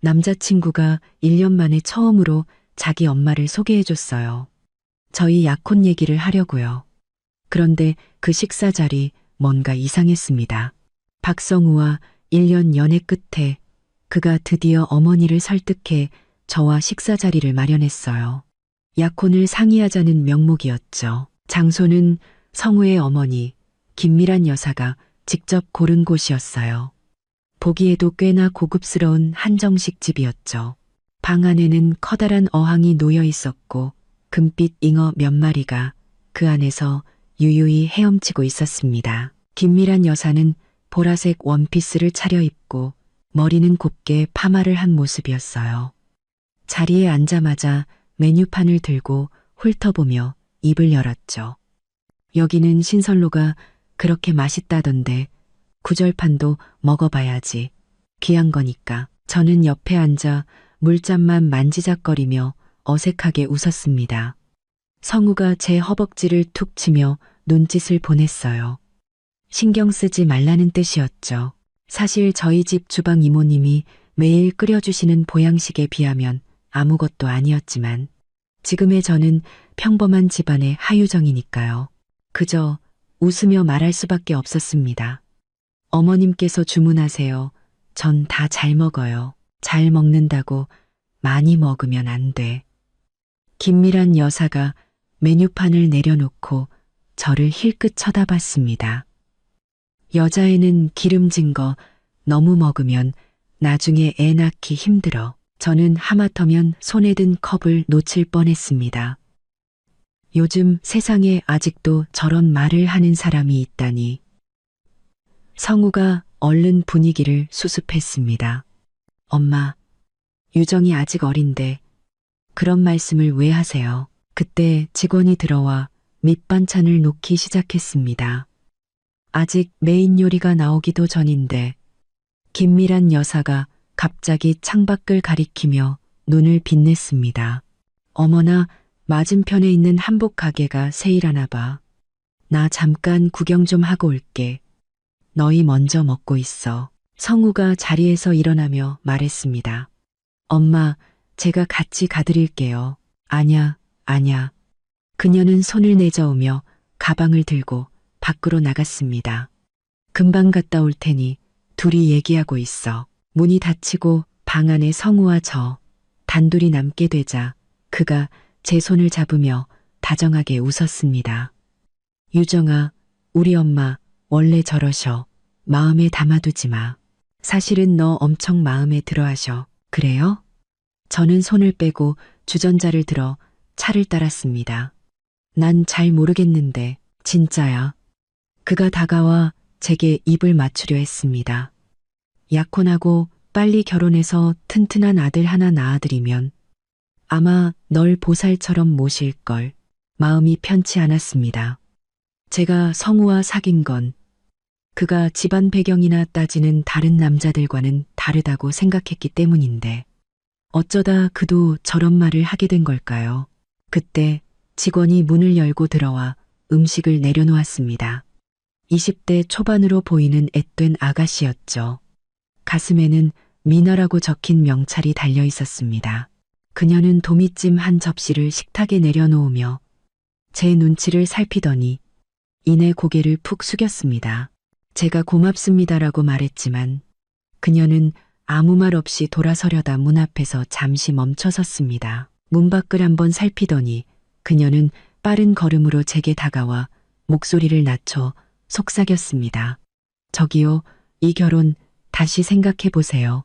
남자친구가 1년 만에 처음으로 자기 엄마를 소개해줬어요. 저희 약혼 얘기를 하려고요. 그런데 그 식사 자리 뭔가 이상했습니다. 박성우와 1년 연애 끝에 그가 드디어 어머니를 설득해 저와 식사 자리를 마련했어요. 약혼을 상의하자는 명목이었죠. 장소는 성우의 어머니, 김미란 여사가 직접 고른 곳이었어요. 보기에도 꽤나 고급스러운 한정식 집이었죠. 방 안에는 커다란 어항이 놓여 있었고 금빛 잉어 몇 마리가 그 안에서 유유히 헤엄치고 있었습니다. 김미란 여사는 보라색 원피스를 차려입고 머리는 곱게 파마를 한 모습이었어요. 자리에 앉자마자 메뉴판을 들고 훑어보며 입을 열었죠. 여기는 신선로가 그렇게 맛있다던데 구절판도 먹어봐야지. 귀한 거니까. 저는 옆에 앉아 물잔만 만지작거리며 어색하게 웃었습니다. 성우가 제 허벅지를 툭 치며 눈짓을 보냈어요. 신경 쓰지 말라는 뜻이었죠. 사실 저희 집 주방 이모님이 매일 끓여주시는 보양식에 비하면 아무것도 아니었지만 지금의 저는 평범한 집안의 하유정이니까요. 그저 웃으며 말할 수밖에 없었습니다. 어머님께서 주문하세요. 전 다 잘 먹어요. 잘 먹는다고 많이 먹으면 안 돼. 김미란 여사가 메뉴판을 내려놓고 저를 힐끗 쳐다봤습니다. 여자애는 기름진 거 너무 먹으면 나중에 애 낳기 힘들어. 저는 하마터면 손에 든 컵을 놓칠 뻔했습니다. 요즘 세상에 아직도 저런 말을 하는 사람이 있다니. 성우가 얼른 분위기를 수습했습니다. 엄마, 유정이 아직 어린데 그런 말씀을 왜 하세요? 그때 직원이 들어와 밑반찬을 놓기 시작했습니다. 아직 메인 요리가 나오기도 전인데 김미란 여사가 갑자기 창밖을 가리키며 눈을 빛냈습니다. 어머나, 맞은편에 있는 한복 가게가 세일하나 봐. 나 잠깐 구경 좀 하고 올게. 너희 먼저 먹고 있어. 성우가 자리에서 일어나며 말했습니다. 엄마, 제가 같이 가드릴게요. 아냐. 그녀는 손을 내저으며 가방을 들고 밖으로 나갔습니다. 금방 갔다 올 테니 둘이 얘기하고 있어. 문이 닫히고 방 안에 성우와 저 단둘이 남게 되자 그가 제 손을 잡으며 다정하게 웃었습니다. 유정아, 우리 엄마 원래 저러셔. 마음에 담아두지 마. 사실은 너 엄청 마음에 들어하셔. 그래요? 저는 손을 빼고 주전자를 들어 차를 따랐습니다. 난 잘 모르겠는데 진짜야. 그가 다가와 제게 입을 맞추려 했습니다. 약혼하고 빨리 결혼해서 튼튼한 아들 하나 낳아들이면 아마 널 보살처럼 모실걸. 마음이 편치 않았습니다. 제가 성우와 사귄 건 그가 집안 배경이나 따지는 다른 남자들과는 다르다고 생각했기 때문인데 어쩌다 그도 저런 말을 하게 된 걸까요? 그때 직원이 문을 열고 들어와 음식을 내려놓았습니다. 20대 초반으로 보이는 앳된 아가씨였죠. 가슴에는 미나라고 적힌 명찰이 달려 있었습니다. 그녀는 도미찜 한 접시를 식탁에 내려놓으며 제 눈치를 살피더니 이내 고개를 푹 숙였습니다. 제가 고맙습니다라고 말했지만 그녀는 아무 말 없이 돌아서려다 문 앞에서 잠시 멈춰섰습니다. 문 밖을 한번 살피더니 그녀는 빠른 걸음으로 제게 다가와 목소리를 낮춰 속삭였습니다. 저기요, 이 결혼 다시 생각해 보세요.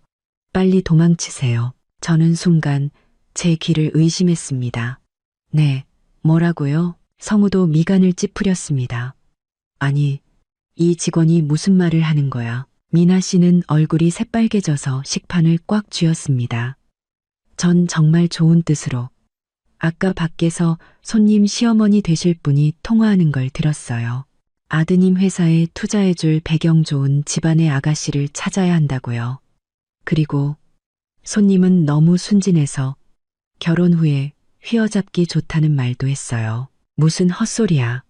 빨리 도망치세요. 저는 순간 제 귀를 의심했습니다. 네, 뭐라고요? 성우도 미간을 찌푸렸습니다. 아니, 이 직원이 무슨 말을 하는 거야? 미나 씨는 얼굴이 새빨개져서 식판을 꽉 쥐었습니다. 전 정말 좋은 뜻으로 아까 밖에서 손님 시어머니 되실 분이 통화하는 걸 들었어요. 아드님 회사에 투자해줄 배경 좋은 집안의 아가씨를 찾아야 한다고요. 그리고 손님은 너무 순진해서 결혼 후에 휘어잡기 좋다는 말도 했어요. 무슨 헛소리야.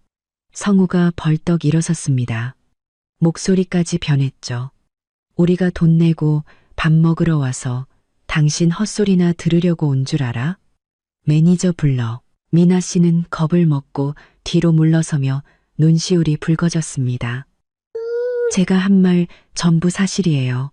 성우가 벌떡 일어섰습니다. 목소리까지 변했죠. 우리가 돈 내고 밥 먹으러 와서 당신 헛소리나 들으려고 온 줄 알아? 매니저 불러. 미나 씨는 겁을 먹고 뒤로 물러서며 눈시울이 붉어졌습니다. 제가 한 말 전부 사실이에요.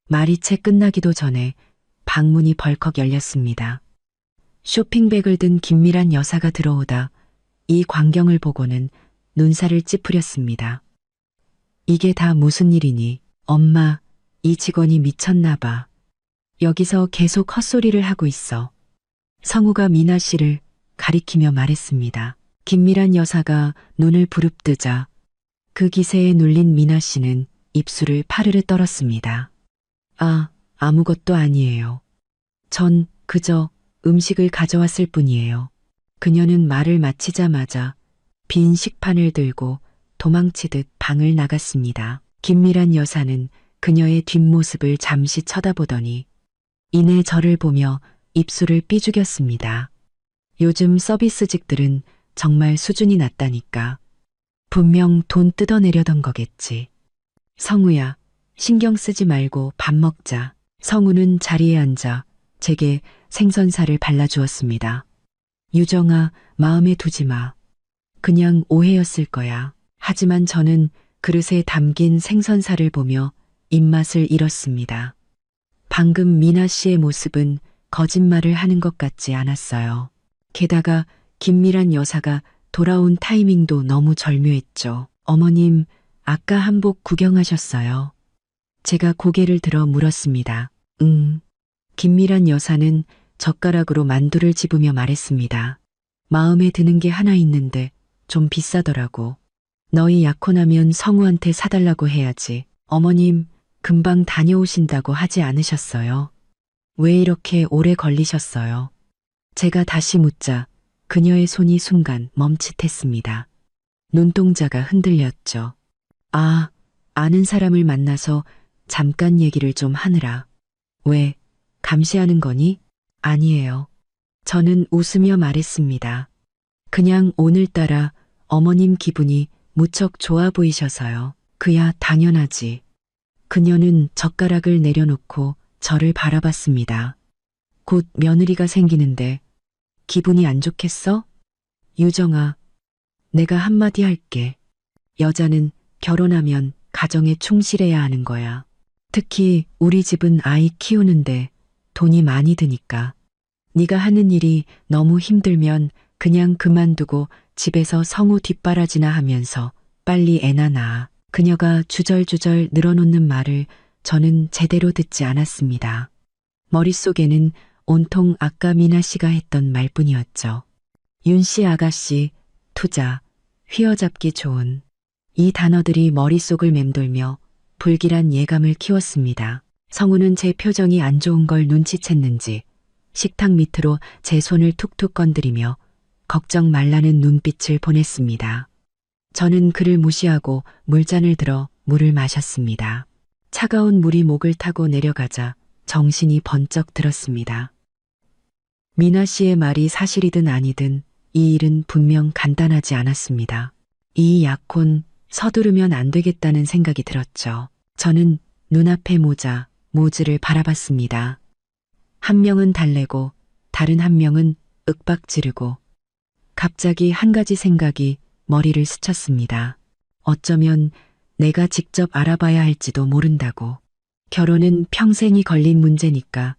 말이 채 끝나기도 전에 방문이 벌컥 열렸습니다. 쇼핑백을 든 김미란 여사가 들어오다 이 광경을 보고는 눈살을 찌푸렸습니다. 이게 다 무슨 일이니? 엄마, 이 직원이 미쳤나 봐. 여기서 계속 헛소리를 하고 있어. 성우가 미나 씨를 가리키며 말했습니다. 김미란 여사가 눈을 부릅뜨자 그 기세에 눌린 미나 씨는 입술을 파르르 떨었습니다. 아무것도 아니에요. 전 그저 음식을 가져왔을 뿐이에요. 그녀는 말을 마치자마자 빈 식판을 들고 도망치듯 방을 나갔습니다. 김미란 여사는 그녀의 뒷모습을 잠시 쳐다보더니 이내 저를 보며 입술을 삐죽였습니다. 요즘 서비스직들은 정말 수준이 낮다니까. 분명 돈 뜯어내려던 거겠지. 성우야, 신경 쓰지 말고 밥 먹자. 성우는 자리에 앉아 제게 생선살을 발라주었습니다. 유정아, 마음에 두지 마. 그냥 오해였을 거야. 하지만 저는 그릇에 담긴 생선살을 보며 입맛을 잃었습니다. 방금 미나 씨의 모습은 거짓말을 하는 것 같지 않았어요. 게다가 김미란 여사가 돌아온 타이밍도 너무 절묘했죠. 어머님, 아까 한복 구경하셨어요? 제가 고개를 들어 물었습니다. 응. 김미란 여사는 젓가락으로 만두를 집으며 말했습니다. 마음에 드는 게 하나 있는데 좀 비싸더라고. 너희 약혼하면 성우한테 사달라고 해야지. 어머님, 금방 다녀오신다고 하지 않으셨어요? 왜 이렇게 오래 걸리셨어요? 제가 다시 묻자 그녀의 손이 순간 멈칫했습니다. 눈동자가 흔들렸죠. 아는 사람을 만나서 잠깐 얘기를 좀 하느라. 왜, 감시하는 거니? 아니에요. 저는 웃으며 말했습니다. 그냥 오늘따라 어머님 기분이 무척 좋아 보이셔서요. 그야 당연하지. 그녀는 젓가락을 내려놓고 저를 바라봤습니다. 곧 며느리가 생기는데 기분이 안 좋겠어? 유정아, 내가 한마디 할게. 여자는 결혼하면 가정에 충실해야 하는 거야. 특히 우리 집은 아이 키우는데 돈이 많이 드니까. 네가 하는 일이 너무 힘들면 그냥 그만두고 집에서 성우 뒷바라지나 하면서 빨리 애나 낳아. 그녀가 주절주절 늘어놓는 말을 저는 제대로 듣지 않았습니다. 머릿속에는 온통 아까 미나 씨가 했던 말뿐이었죠. 윤씨 아가씨, 투자, 휘어잡기 좋은. 이 단어들이 머릿속을 맴돌며 불길한 예감을 키웠습니다. 성우는 제 표정이 안 좋은 걸 눈치챘는지 식탁 밑으로 제 손을 툭툭 건드리며 걱정 말라는 눈빛을 보냈습니다. 저는 그를 무시하고 물잔을 들어 물을 마셨습니다. 차가운 물이 목을 타고 내려가자 정신이 번쩍 들었습니다. 미나 씨의 말이 사실이든 아니든 이 일은 분명 간단하지 않았습니다. 이 약혼 서두르면 안 되겠다는 생각이 들었죠. 저는 눈앞의 모즈를 바라봤습니다. 한 명은 달래고 다른 한 명은 윽박 지르고 갑자기 한 가지 생각이 머리를 스쳤습니다. 어쩌면 내가 직접 알아봐야 할지도 모른다고. 결혼은 평생이 걸린 문제니까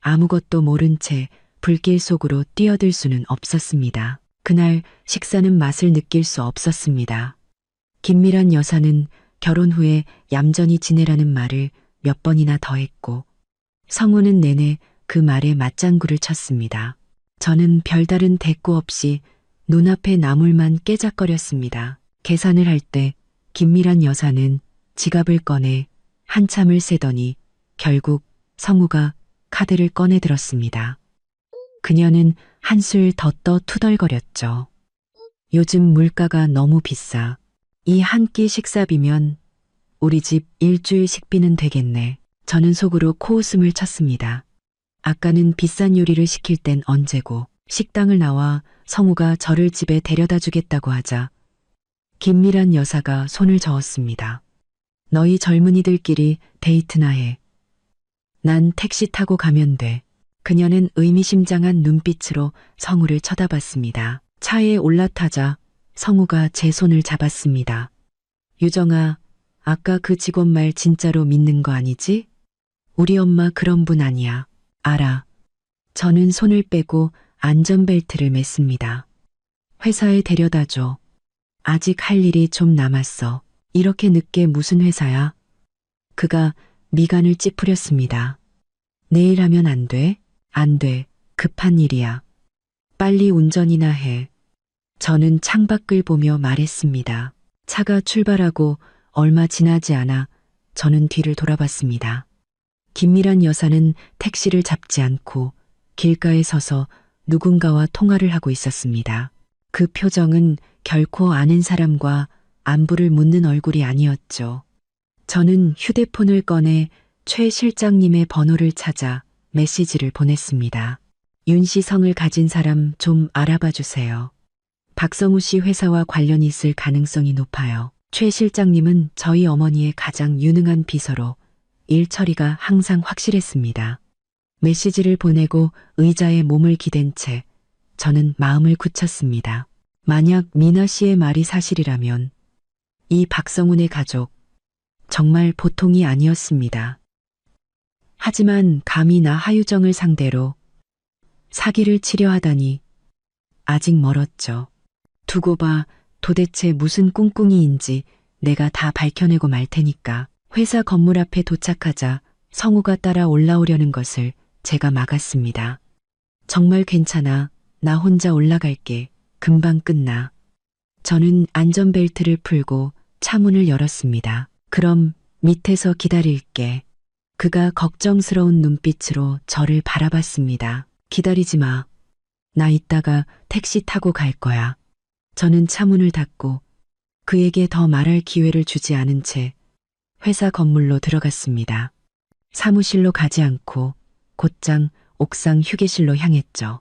아무것도 모른 채 불길 속으로 뛰어들 수는 없었습니다. 그날 식사는 맛을 느낄 수 없었습니다. 김미란 여사는 결혼 후에 얌전히 지내라는 말을 몇 번이나 더 했고 성우는 내내 그 말에 맞장구를 쳤습니다. 저는 별다른 대꾸 없이 눈앞의 나물만 깨작거렸습니다. 계산을 할 때 김미란 여사는 지갑을 꺼내 한참을 세더니 결국 성우가 카드를 꺼내 들었습니다. 그녀는 한술 더 떠 투덜거렸죠. 요즘 물가가 너무 비싸. 이 한 끼 식사비면 우리 집 일주일 식비는 되겠네. 저는 속으로 코웃음을 쳤습니다. 아까는 비싼 요리를 시킬 땐 언제고 식당을 나와 성우가 저를 집에 데려다 주겠다고 하자 김미란 여사가 손을 저었습니다. 너희 젊은이들끼리 데이트나 해. 난 택시 타고 가면 돼. 그녀는 의미심장한 눈빛으로 성우를 쳐다봤습니다. 차에 올라타자 성우가 제 손을 잡았습니다. 유정아, 아까 그 직원 말 진짜로 믿는 거 아니지? 우리 엄마 그런 분 아니야. 알아. 저는 손을 빼고 안전벨트를 맸습니다. 회사에 데려다 줘. 아직 할 일이 좀 남았어. 이렇게 늦게 무슨 회사야? 그가 미간을 찌푸렸습니다. 내일 하면 안 돼? 안 돼. 급한 일이야. 빨리 운전이나 해. 저는 창밖을 보며 말했습니다. 차가 출발하고 얼마 지나지 않아 저는 뒤를 돌아봤습니다. 김미란 여사는 택시를 잡지 않고 길가에 서서 누군가와 통화를 하고 있었습니다. 그 표정은 결코 아는 사람과 안부를 묻는 얼굴이 아니었죠. 저는 휴대폰을 꺼내 최 실장님의 번호를 찾아 메시지를 보냈습니다. 윤 씨 성을 가진 사람 좀 알아봐 주세요. 박성우 씨 회사와 관련이 있을 가능성이 높아요. 최 실장님은 저희 어머니의 가장 유능한 비서로 일 처리가 항상 확실했습니다. 메시지를 보내고 의자에 몸을 기댄 채 저는 마음을 굳혔습니다. 만약 미나 씨의 말이 사실이라면 이 박성훈의 가족 정말 보통이 아니었습니다. 하지만 감히 나 하유정을 상대로 사기를 치려 하다니 아직 멀었죠. 두고 봐, 도대체 무슨 꿍꿍이인지 내가 다 밝혀내고 말 테니까. 회사 건물 앞에 도착하자 성우가 따라 올라오려는 것을 제가 막았습니다. 정말 괜찮아. 나 혼자 올라갈게. 금방 끝나. 저는 안전벨트를 풀고 차문을 열었습니다. 그럼 밑에서 기다릴게. 그가 걱정스러운 눈빛으로 저를 바라봤습니다. 기다리지 마. 나 이따가 택시 타고 갈 거야. 저는 차문을 닫고 그에게 더 말할 기회를 주지 않은 채 회사 건물로 들어갔습니다. 사무실로 가지 않고 곧장 옥상 휴게실로 향했죠.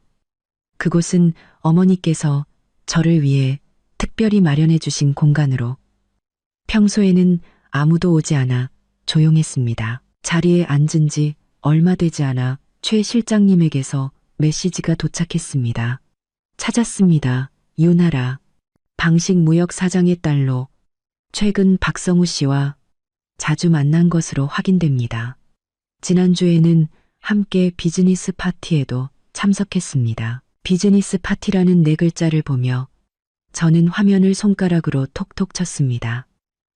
그곳은 어머니께서 저를 위해 특별히 마련해 주신 공간으로 평소에는 아무도 오지 않아 조용했습니다. 자리에 앉은 지 얼마 되지 않아 최 실장님에게서 메시지가 도착했습니다. 찾았습니다. 윤하라. 방식무역 사장의 딸로 최근 박성우 씨와 자주 만난 것으로 확인됩니다. 지난주에는 함께 비즈니스 파티에도 참석했습니다. 비즈니스 파티라는 네 글자를 보며 저는 화면을 손가락으로 톡톡 쳤습니다.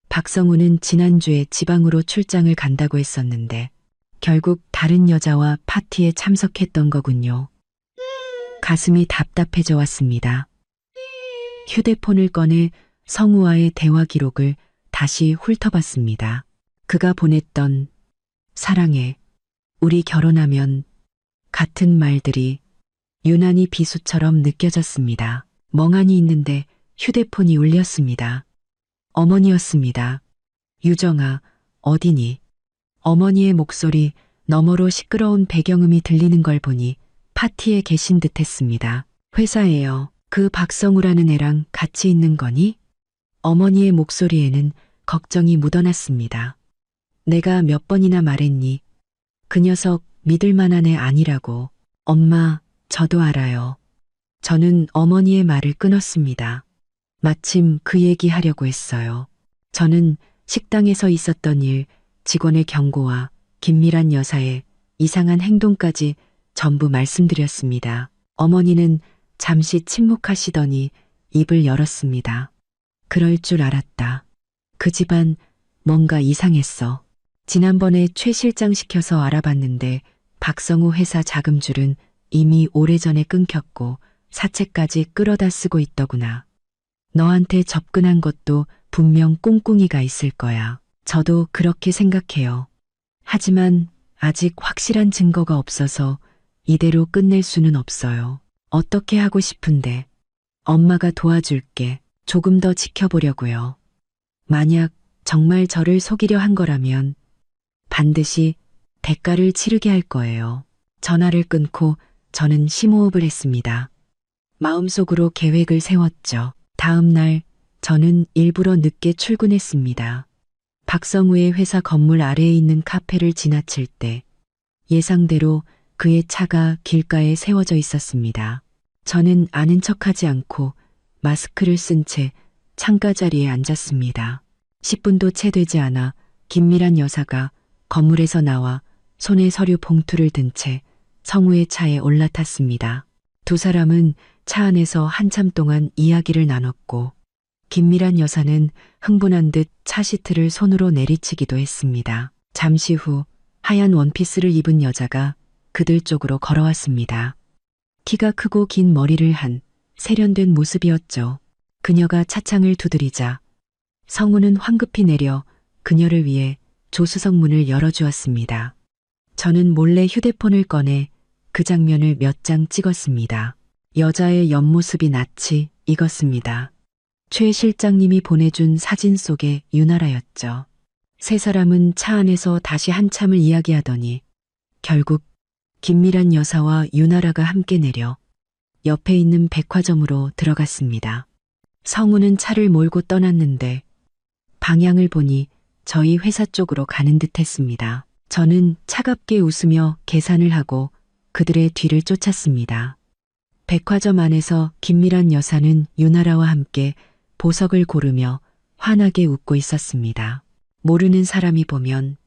박성우는 지난주에 지방으로 출장을 간다고 했었는데 결국 다른 여자와 파티에 참석했던 거군요. 가슴이 답답해져 왔습니다. 휴대폰을 꺼내 성우와의 대화 기록을 다시 훑어봤습니다. 그가 보냈던 사랑해, 우리 결혼하면 같은 말들이 유난히 비수처럼 느껴졌습니다. 멍하니 있는데 휴대폰이 울렸습니다. 어머니였습니다. 유정아, 어디니? 어머니의 목소리 너머로 시끄러운 배경음이 들리는 걸 보니 파티에 계신 듯 했습니다. 회사에요. 그 박성우라는 애랑 같이 있는 거니? 어머니의 목소리에는 걱정이 묻어났습니다. 내가 몇 번이나 말했니? 그 녀석 믿을 만한 애 아니라고. 엄마, 저도 알아요. 저는 어머니의 말을 끊었습니다. 마침 그 얘기 하려고 했어요. 저는 식당에서 있었던 일, 직원의 경고와 김미란 여사의 이상한 행동까지 전부 말씀드렸습니다. 어머니는 잠시 침묵하시더니 입을 열었습니다. 그럴 줄 알았다. 그 집안 뭔가 이상했어. 지난번에 최 실장 시켜서 알아봤는데 박성우 회사 자금줄은 이미 오래전에 끊겼고 사채까지 끌어다 쓰고 있더구나. 너한테 접근한 것도 분명 꿍꿍이가 있을 거야. 저도 그렇게 생각해요. 하지만 아직 확실한 증거가 없어서 이대로 끝낼 수는 없어요. 어떻게 하고 싶은데 엄마가 도와줄게. 조금 더 지켜보려고요. 만약 정말 저를 속이려 한 거라면 반드시 대가를 치르게 할 거예요. 전화를 끊고 저는 심호흡을 했습니다. 마음속으로 계획을 세웠죠. 다음 날 저는 일부러 늦게 출근했습니다. 박성우의 회사 건물 아래에 있는 카페를 지나칠 때 예상대로 그의 차가 길가에 세워져 있었습니다. 저는 아는 척하지 않고 마스크를 쓴 채 창가 자리에 앉았습니다. 10분도 채 되지 않아 김미란 여사가 건물에서 나와 손에 서류 봉투를 든 채 성우의 차에 올라탔습니다. 두 사람은 차 안에서 한참 동안 이야기를 나눴고 김미란 여사는 흥분한 듯 차 시트를 손으로 내리치기도 했습니다. 잠시 후 하얀 원피스를 입은 여자가 그들 쪽으로 걸어왔습니다. 키가 크고 긴 머리를 한 세련된 모습이었죠. 그녀가 차창을 두드리자 성우는 황급히 내려 그녀를 위해 조수석 문을 열어주었습니다. 저는 몰래 휴대폰을 꺼내 그 장면을 몇 장 찍었습니다. 여자의 옆모습이 낯이 익었습니다. 최 실장님이 보내준 사진 속의 유나라였죠. 세 사람은 차 안에서 다시 한참을 이야기하더니 결국 김미란 여사와 유나라가 함께 내려 옆에 있는 백화점으로 들어갔습니다. 성우는 차를 몰고 떠났는데 방향을 보니 저희 회사 쪽으로 가는 듯 했습니다. 저는 차갑게 웃으며 계산을 하고 그들의 뒤를 쫓았습니다. 백화점 안에서 김미란 여사는 유나라와 함께 보석을 고르며 환하게 웃고 있었습니다. 모르는 사람이 보면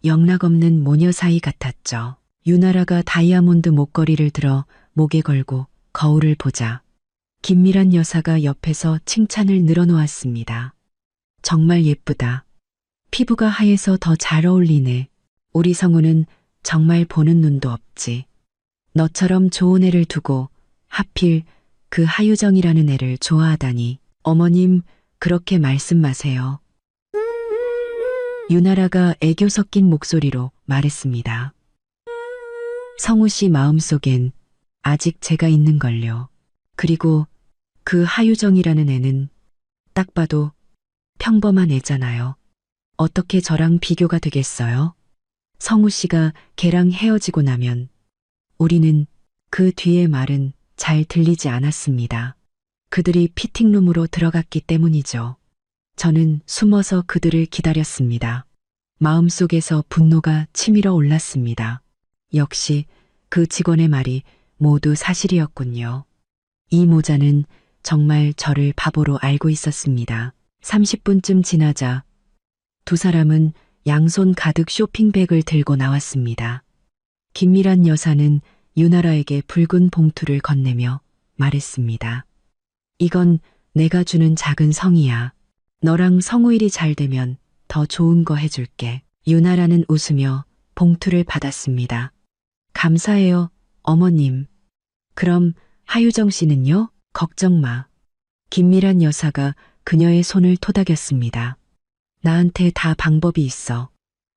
영락없는 모녀 사이 같았죠. 유나라가 다이아몬드 목걸이를 들어 목에 걸고 거울을 보자 김미란 여사가 옆에서 칭찬을 늘어놓았습니다. 정말 예쁘다. 피부가 하얘서 더 잘 어울리네. 우리 성우는 정말 보는 눈도 없지. 너처럼 좋은 애를 두고 하필 그 하유정이라는 애를 좋아하다니. 어머님, 그렇게 말씀 마세요. 유나라가 애교 섞인 목소리로 말했습니다. 성우 씨 마음속엔 아직 제가 있는걸요. 그리고 그 하유정이라는 애는 딱 봐도 평범한 애잖아요. 어떻게 저랑 비교가 되겠어요? 성우 씨가 걔랑 헤어지고 나면 우리는 그 뒤의 말은 잘 들리지 않았습니다. 그들이 피팅룸으로 들어갔기 때문이죠. 저는 숨어서 그들을 기다렸습니다. 마음속에서 분노가 치밀어 올랐습니다. 역시 그 직원의 말이 모두 사실이었군요. 이 모자는 정말 저를 바보로 알고 있었습니다. 30분쯤 지나자 두 사람은 양손 가득 쇼핑백을 들고 나왔습니다. 김미란 여사는 유나라에게 붉은 봉투를 건네며 말했습니다. 이건 내가 주는 작은 성이야. 너랑 성우일이 잘 되면 더 좋은 거 해줄게. 유나라는 웃으며 봉투를 받았습니다. 감사해요, 어머님. 그럼 하유정 씨는요? 걱정 마. 김미란 여사가 그녀의 손을 토닥였습니다. 나한테 다 방법이 있어.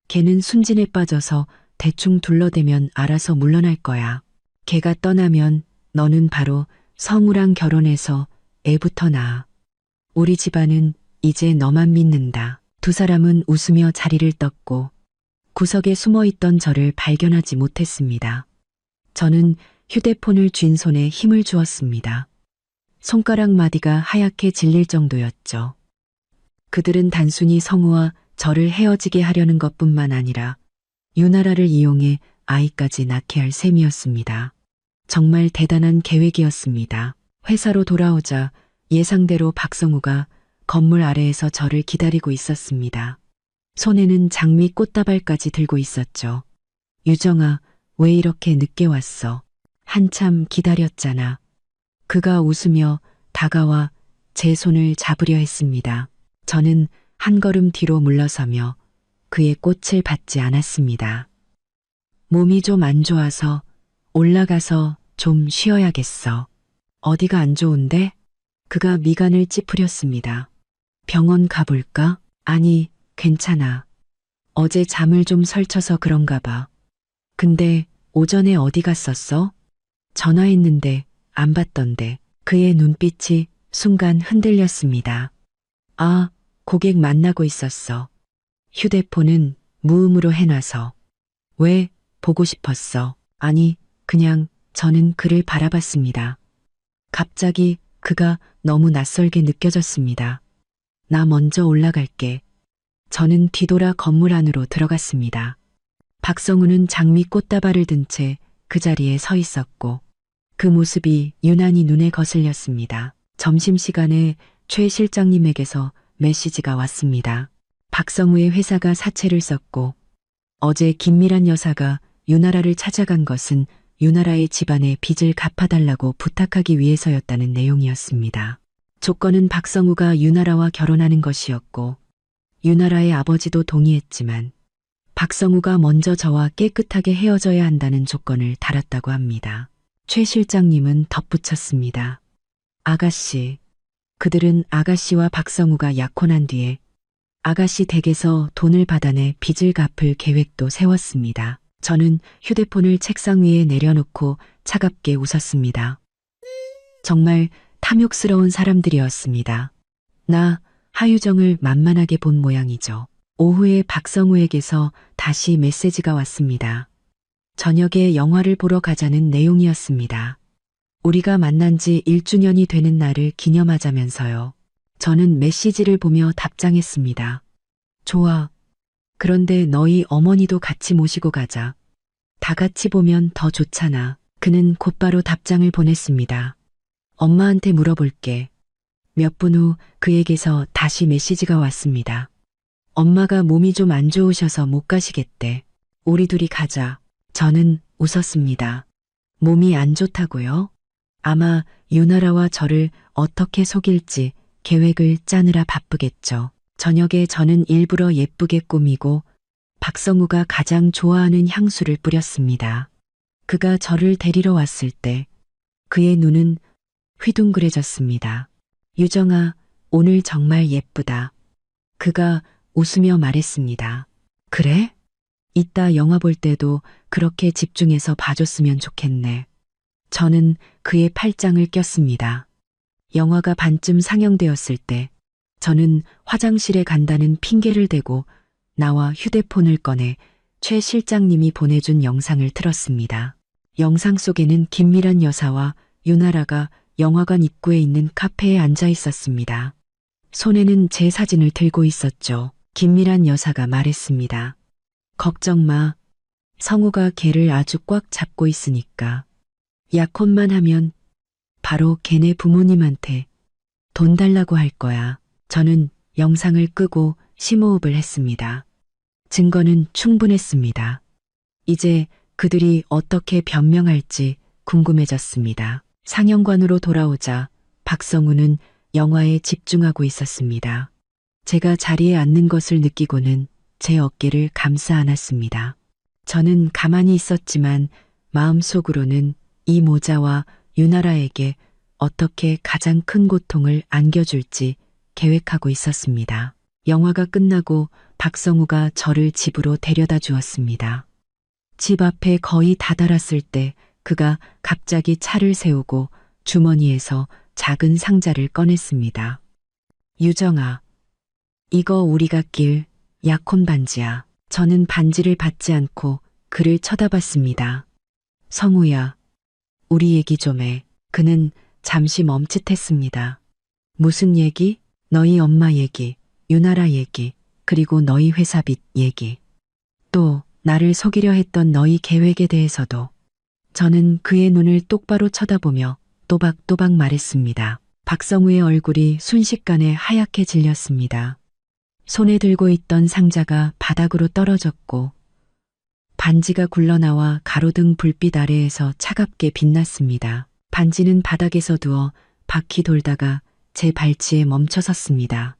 걔는 순진에 빠져서 대충 둘러대면 알아서 물러날 거야. 걔가 떠나면 너는 바로 성우랑 결혼해서 애부터 낳아. 우리 집안은 이제 너만 믿는다. 두 사람은 웃으며 자리를 떴고 구석에 숨어있던 저를 발견하지 못했습니다. 저는 휴대폰을 쥔 손에 힘을 주었습니다. 손가락 마디가 하얗게 질릴 정도였죠. 그들은 단순히 성우와 저를 헤어지게 하려는 것뿐만 아니라 유나라를 이용해 아이까지 낳게 할 셈이었습니다. 정말 대단한 계획이었습니다. 회사로 돌아오자 예상대로 박성우가 건물 아래에서 저를 기다리고 있었습니다. 손에는 장미 꽃다발까지 들고 있었죠. 유정아, 왜 이렇게 늦게 왔어? 한참 기다렸잖아. 그가 웃으며 다가와 제 손을 잡으려 했습니다. 저는 한 걸음 뒤로 물러서며 그의 꽃을 받지 않았습니다. 몸이 좀 안 좋아서 올라가서 좀 쉬어야겠어. 어디가 안 좋은데? 그가 미간을 찌푸렸습니다. 병원 가볼까? 아니, 괜찮아. 어제 잠을 좀 설쳐서 그런가 봐. 근데 오전에 어디 갔었어? 전화했는데 안 받던데. 그의 눈빛이 순간 흔들렸습니다. 아, 고객 만나고 있었어. 휴대폰은 무음으로 해놔서. 왜? 보고 싶었어. 아니, 그냥 저는 그를 바라봤습니다. 갑자기 그가 너무 낯설게 느껴졌습니다. 나 먼저 올라갈게. 저는 뒤돌아 건물 안으로 들어갔습니다. 박성우는 장미 꽃다발을 든 채 그 자리에 서 있었고 그 모습이 유난히 눈에 거슬렸습니다. 점심시간에 최 실장님에게서 메시지가 왔습니다. 박성우의 회사가 사채를 썼고 어제 김미란 여사가 유나라를 찾아간 것은 유나라의 집안의 빚을 갚아달라고 부탁하기 위해서였다는 내용이었습니다. 조건은 박성우가 유나라와 결혼하는 것이었고 유나라의 아버지도 동의했지만 박성우가 먼저 저와 깨끗하게 헤어져야 한다는 조건을 달았다고 합니다. 최 실장님은 덧붙였습니다. 아가씨, 그들은 아가씨와 박성우가 약혼한 뒤에 아가씨 댁에서 돈을 받아내 빚을 갚을 계획도 세웠습니다. 저는 휴대폰을 책상 위에 내려놓고 차갑게 웃었습니다. 정말 탐욕스러운 사람들이었습니다. 나 하유정을 만만하게 본 모양이죠. 오후에 박성우에게서 다시 메시지가 왔습니다. 저녁에 영화를 보러 가자는 내용이었습니다. 우리가 만난 지 1주년이 되는 날을 기념하자면서요. 저는 메시지를 보며 답장했습니다. 좋아. 그런데 너희 어머니도 같이 모시고 가자. 다 같이 보면 더 좋잖아. 그는 곧바로 답장을 보냈습니다. 엄마한테 물어볼게. 몇 분 후 그에게서 다시 메시지가 왔습니다. 엄마가 몸이 좀 안 좋으셔서 못 가시겠대. 우리 둘이 가자. 저는 웃었습니다. 몸이 안 좋다고요? 아마 유나라와 저를 어떻게 속일지 계획을 짜느라 바쁘겠죠. 저녁에 저는 일부러 예쁘게 꾸미고 박성우가 가장 좋아하는 향수를 뿌렸습니다. 그가 저를 데리러 왔을 때 그의 눈은 휘둥그레졌습니다. 유정아, 오늘 정말 예쁘다. 그가 웃으며 말했습니다. 그래? 이따 영화 볼 때도 그렇게 집중해서 봐줬으면 좋겠네. 저는 그의 팔짱을 꼈습니다. 영화가 반쯤 상영되었을 때 저는 화장실에 간다는 핑계를 대고 나와 휴대폰을 꺼내 최 실장님이 보내준 영상을 틀었습니다. 영상 속에는 김미란 여사와 유나라가 영화관 입구에 있는 카페에 앉아 있었습니다. 손에는 제 사진을 들고 있었죠. 김미란 여사가 말했습니다. 걱정 마. 성우가 걔를 아주 꽉 잡고 있으니까. 약혼만 하면 바로 걔네 부모님한테 돈 달라고 할 거야. 저는 영상을 끄고 심호흡을 했습니다. 증거는 충분했습니다. 이제 그들이 어떻게 변명할지 궁금해졌습니다. 상영관으로 돌아오자 박성우는 영화에 집중하고 있었습니다. 제가 자리에 앉는 것을 느끼고는 제 어깨를 감싸 안았습니다. 저는 가만히 있었지만 마음속으로는 이 모자와 유나라에게 어떻게 가장 큰 고통을 안겨줄지 계획하고 있었습니다. 영화가 끝나고 박성우가 저를 집으로 데려다 주었습니다. 집 앞에 거의 다다랐을 때 그가 갑자기 차를 세우고 주머니에서 작은 상자를 꺼냈습니다. 유정아, 이거 우리가 낄 약혼 반지야. 저는 반지를 받지 않고 그를 쳐다봤습니다. 성우야, 우리 얘기 좀 해. 그는 잠시 멈칫했습니다. 무슨 얘기? 너희 엄마 얘기, 유나라 얘기, 그리고 너희 회사 빚 얘기. 또 나를 속이려 했던 너희 계획에 대해서도. 저는 그의 눈을 똑바로 쳐다보며 또박또박 말했습니다. 박성우의 얼굴이 순식간에 하얗게 질렸습니다. 손에 들고 있던 상자가 바닥으로 떨어졌고 반지가 굴러나와 가로등 불빛 아래에서 차갑게 빛났습니다. 반지는 바닥에서 두어 바퀴 돌다가 제 발치에 멈춰섰습니다.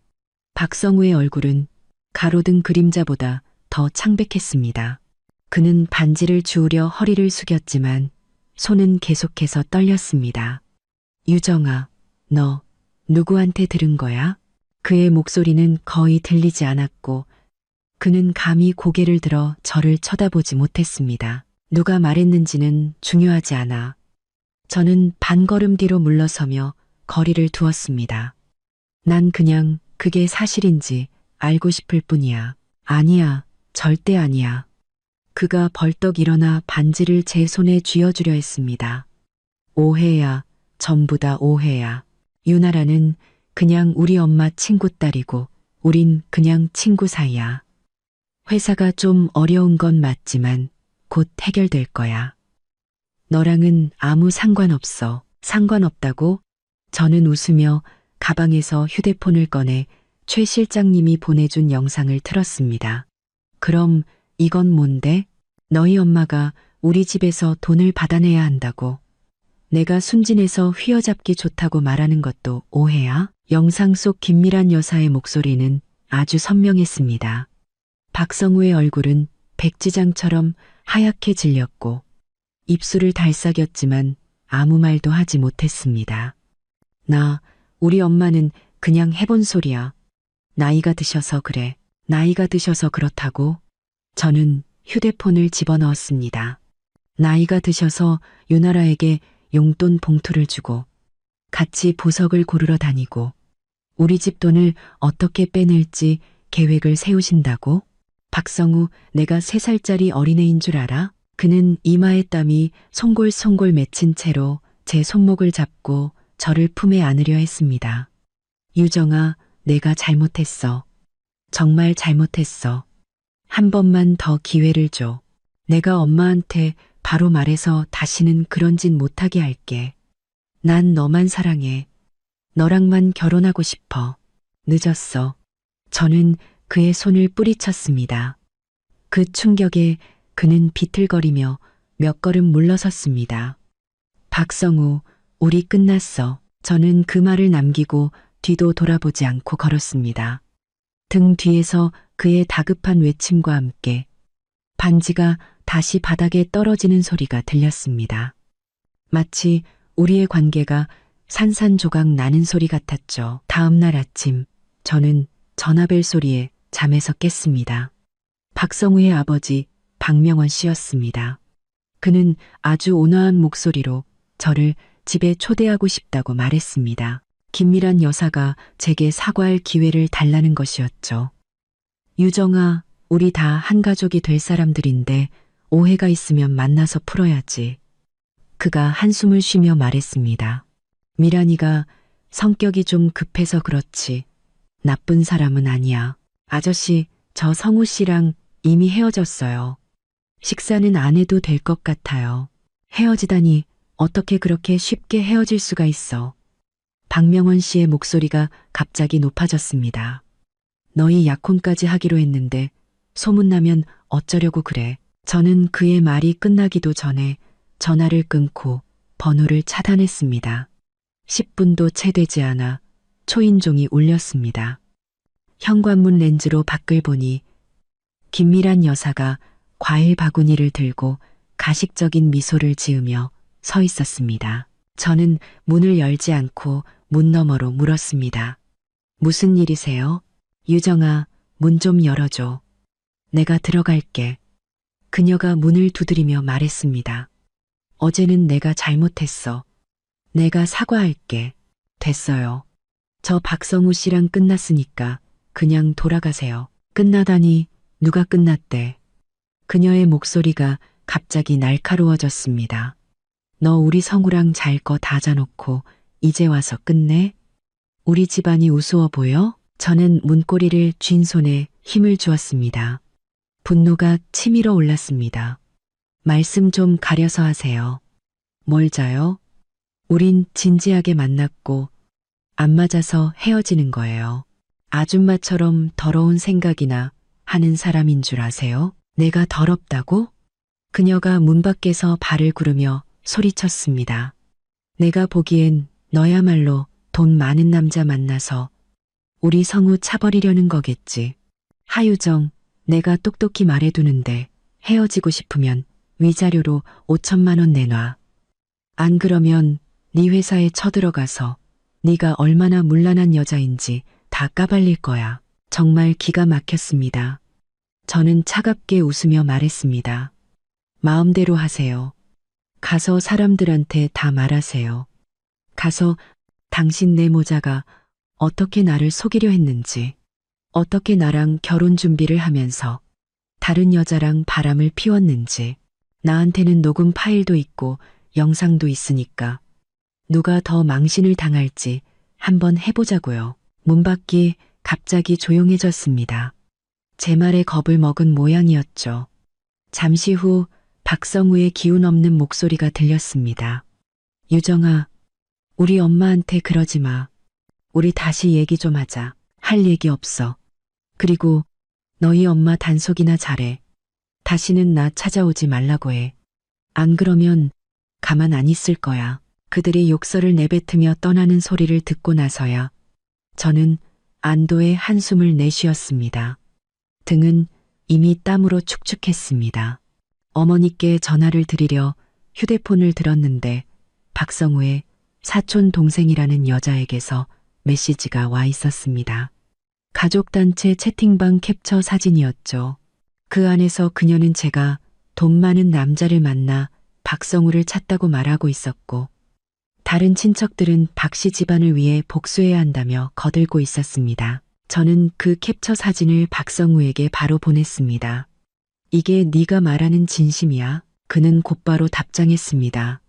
박성우의 얼굴은 가로등 그림자보다 더 창백했습니다. 그는 반지를 주우려 허리를 숙였지만 손은 계속해서 떨렸습니다. 유정아, 너 누구한테 들은 거야? 그의 목소리는 거의 들리지 않았고 그는 감히 고개를 들어 저를 쳐다보지 못했습니다. 누가 말했는지는 중요하지 않아. 저는 반걸음 뒤로 물러서며 거리를 두었습니다. 난 그냥 그게 사실인지 알고 싶을 뿐이야. 아니야, 절대 아니야. 그가 벌떡 일어나 반지를 제 손에 쥐어주려 했습니다. 오해야, 전부 다 오해야. 유나라는 그냥 우리 엄마 친구 딸이고 우린 그냥 친구 사이야. 회사가 좀 어려운 건 맞지만 곧 해결될 거야. 너랑은 아무 상관없어. 상관없다고? 저는 웃으며 가방에서 휴대폰을 꺼내 최 실장님이 보내준 영상을 틀었습니다. 그럼 이건 뭔데? 너희 엄마가 우리 집에서 돈을 받아내야 한다고. 내가 순진해서 휘어잡기 좋다고 말하는 것도 오해야? 영상 속 김미란 여사의 목소리는 아주 선명했습니다. 박성우의 얼굴은 백지장처럼 하얗게 질렸고 입술을 달싹였지만 아무 말도 하지 못했습니다. 우리 엄마는 그냥 해본 소리야. 나이가 드셔서 그래. 나이가 드셔서 그렇다고? 저는 휴대폰을 집어넣었습니다. 나이가 드셔서 유나라에게 용돈 봉투를 주고 같이 보석을 고르러 다니고 우리 집 돈을 어떻게 빼낼지 계획을 세우신다고? 박성우, 내가 3살짜리 어린애인 줄 알아? 그는 이마에 땀이 송골송골 맺힌 채로 제 손목을 잡고 저를 품에 안으려 했습니다. 유정아, 내가 잘못했어. 정말 잘못했어. 한 번만 더 기회를 줘. 내가 엄마한테 바로 말해서 다시는 그런 짓 못하게 할게. 난 너만 사랑해. 너랑만 결혼하고 싶어. 늦었어. 저는 그의 손을 뿌리쳤습니다. 그 충격에 그는 비틀거리며 몇 걸음 물러섰습니다. 박성우, 우리 끝났어. 저는 그 말을 남기고 뒤도 돌아보지 않고 걸었습니다. 등 뒤에서 그의 다급한 외침과 함께 반지가 다시 바닥에 떨어지는 소리가 들렸습니다. 마치 우리의 관계가 산산조각 나는 소리 같았죠. 다음 날 아침 저는 전화벨 소리에 잠에서 깼습니다. 박성우의 아버지 박명원 씨였습니다. 그는 아주 온화한 목소리로 저를 집에 초대하고 싶다고 말했습니다. 김미란 여사가 제게 사과할 기회를 달라는 것이었죠. 유정아, 우리 다 한 가족이 될 사람들인데 오해가 있으면 만나서 풀어야지. 그가 한숨을 쉬며 말했습니다. 미란이가 성격이 좀 급해서 그렇지. 나쁜 사람은 아니야. 아저씨, 저 성우 씨랑 이미 헤어졌어요. 식사는 안 해도 될 것 같아요. 헤어지다니 어떻게 그렇게 쉽게 헤어질 수가 있어. 박명원 씨의 목소리가 갑자기 높아졌습니다. 너희 약혼까지 하기로 했는데 소문나면 어쩌려고 그래. 저는 그의 말이 끝나기도 전에 전화를 끊고 번호를 차단했습니다. 10분도 채 되지 않아 초인종이 울렸습니다. 현관문 렌즈로 밖을 보니 김미란 여사가 과일 바구니를 들고 가식적인 미소를 지으며 서 있었습니다. 저는 문을 열지 않고 문 너머로 물었습니다. 무슨 일이세요? 유정아, 문 좀 열어줘. 내가 들어갈게. 그녀가 문을 두드리며 말했습니다. 어제는 내가 잘못했어. 내가 사과할게. 됐어요. 저 박성우 씨랑 끝났으니까 그냥 돌아가세요. 끝나다니 누가 끝났대. 그녀의 목소리가 갑자기 날카로워졌습니다. 너 우리 성우랑 잘 거 다 짜놓고 이제 와서 끝내? 우리 집안이 우스워 보여? 저는 문고리를 쥔 손에 힘을 주었습니다. 분노가 치밀어 올랐습니다. 말씀 좀 가려서 하세요. 뭘 자요? 우린 진지하게 만났고 안 맞아서 헤어지는 거예요. 아줌마처럼 더러운 생각이나 하는 사람인 줄 아세요? 내가 더럽다고? 그녀가 문 밖에서 발을 구르며 소리쳤습니다. 내가 보기엔 너야말로 돈 많은 남자 만나서 우리 성우 차버리려는 거겠지. 하유정, 내가 똑똑히 말해두는데 헤어지고 싶으면 위자료로 5천만 원 내놔. 안 그러면 네 회사에 쳐들어가서 네가 얼마나 문란한 여자인지 다 까발릴 거야. 정말 기가 막혔습니다. 저는 차갑게 웃으며 말했습니다. 마음대로 하세요. 가서 사람들한테 다 말하세요. 가서 당신 내 모자가 어떻게 나를 속이려 했는지, 어떻게 나랑 결혼 준비를 하면서 다른 여자랑 바람을 피웠는지. 나한테는 녹음 파일도 있고 영상도 있으니까 누가 더 망신을 당할지 한번 해보자고요. 문 밖이 갑자기 조용해졌습니다. 제 말에 겁을 먹은 모양이었죠. 잠시 후 박성우의 기운 없는 목소리가 들렸습니다. 유정아, 우리 엄마한테 그러지 마. 우리 다시 얘기 좀 하자. 할 얘기 없어. 그리고 너희 엄마 단속이나 잘해. 다시는 나 찾아오지 말라고 해. 안 그러면 가만 안 있을 거야. 그들이 욕설을 내뱉으며 떠나는 소리를 듣고 나서야 저는 안도의 한숨을 내쉬었습니다. 등은 이미 땀으로 축축했습니다. 어머니께 전화를 드리려 휴대폰을 들었는데 박성우의 사촌 동생이라는 여자에게서 메시지가 와 있었습니다. 가족단체 채팅방 캡처 사진이었죠. 그 안에서 그녀는 제가 돈 많은 남자를 만나 박성우를 찾다고 말하고 있었고 다른 친척들은 박씨 집안을 위해 복수해야 한다며 거들고 있었습니다. 저는 그 캡처 사진을 박성우에게 바로 보냈습니다. 이게 네가 말하는 진심이야? 그는 곧바로 답장했습니다.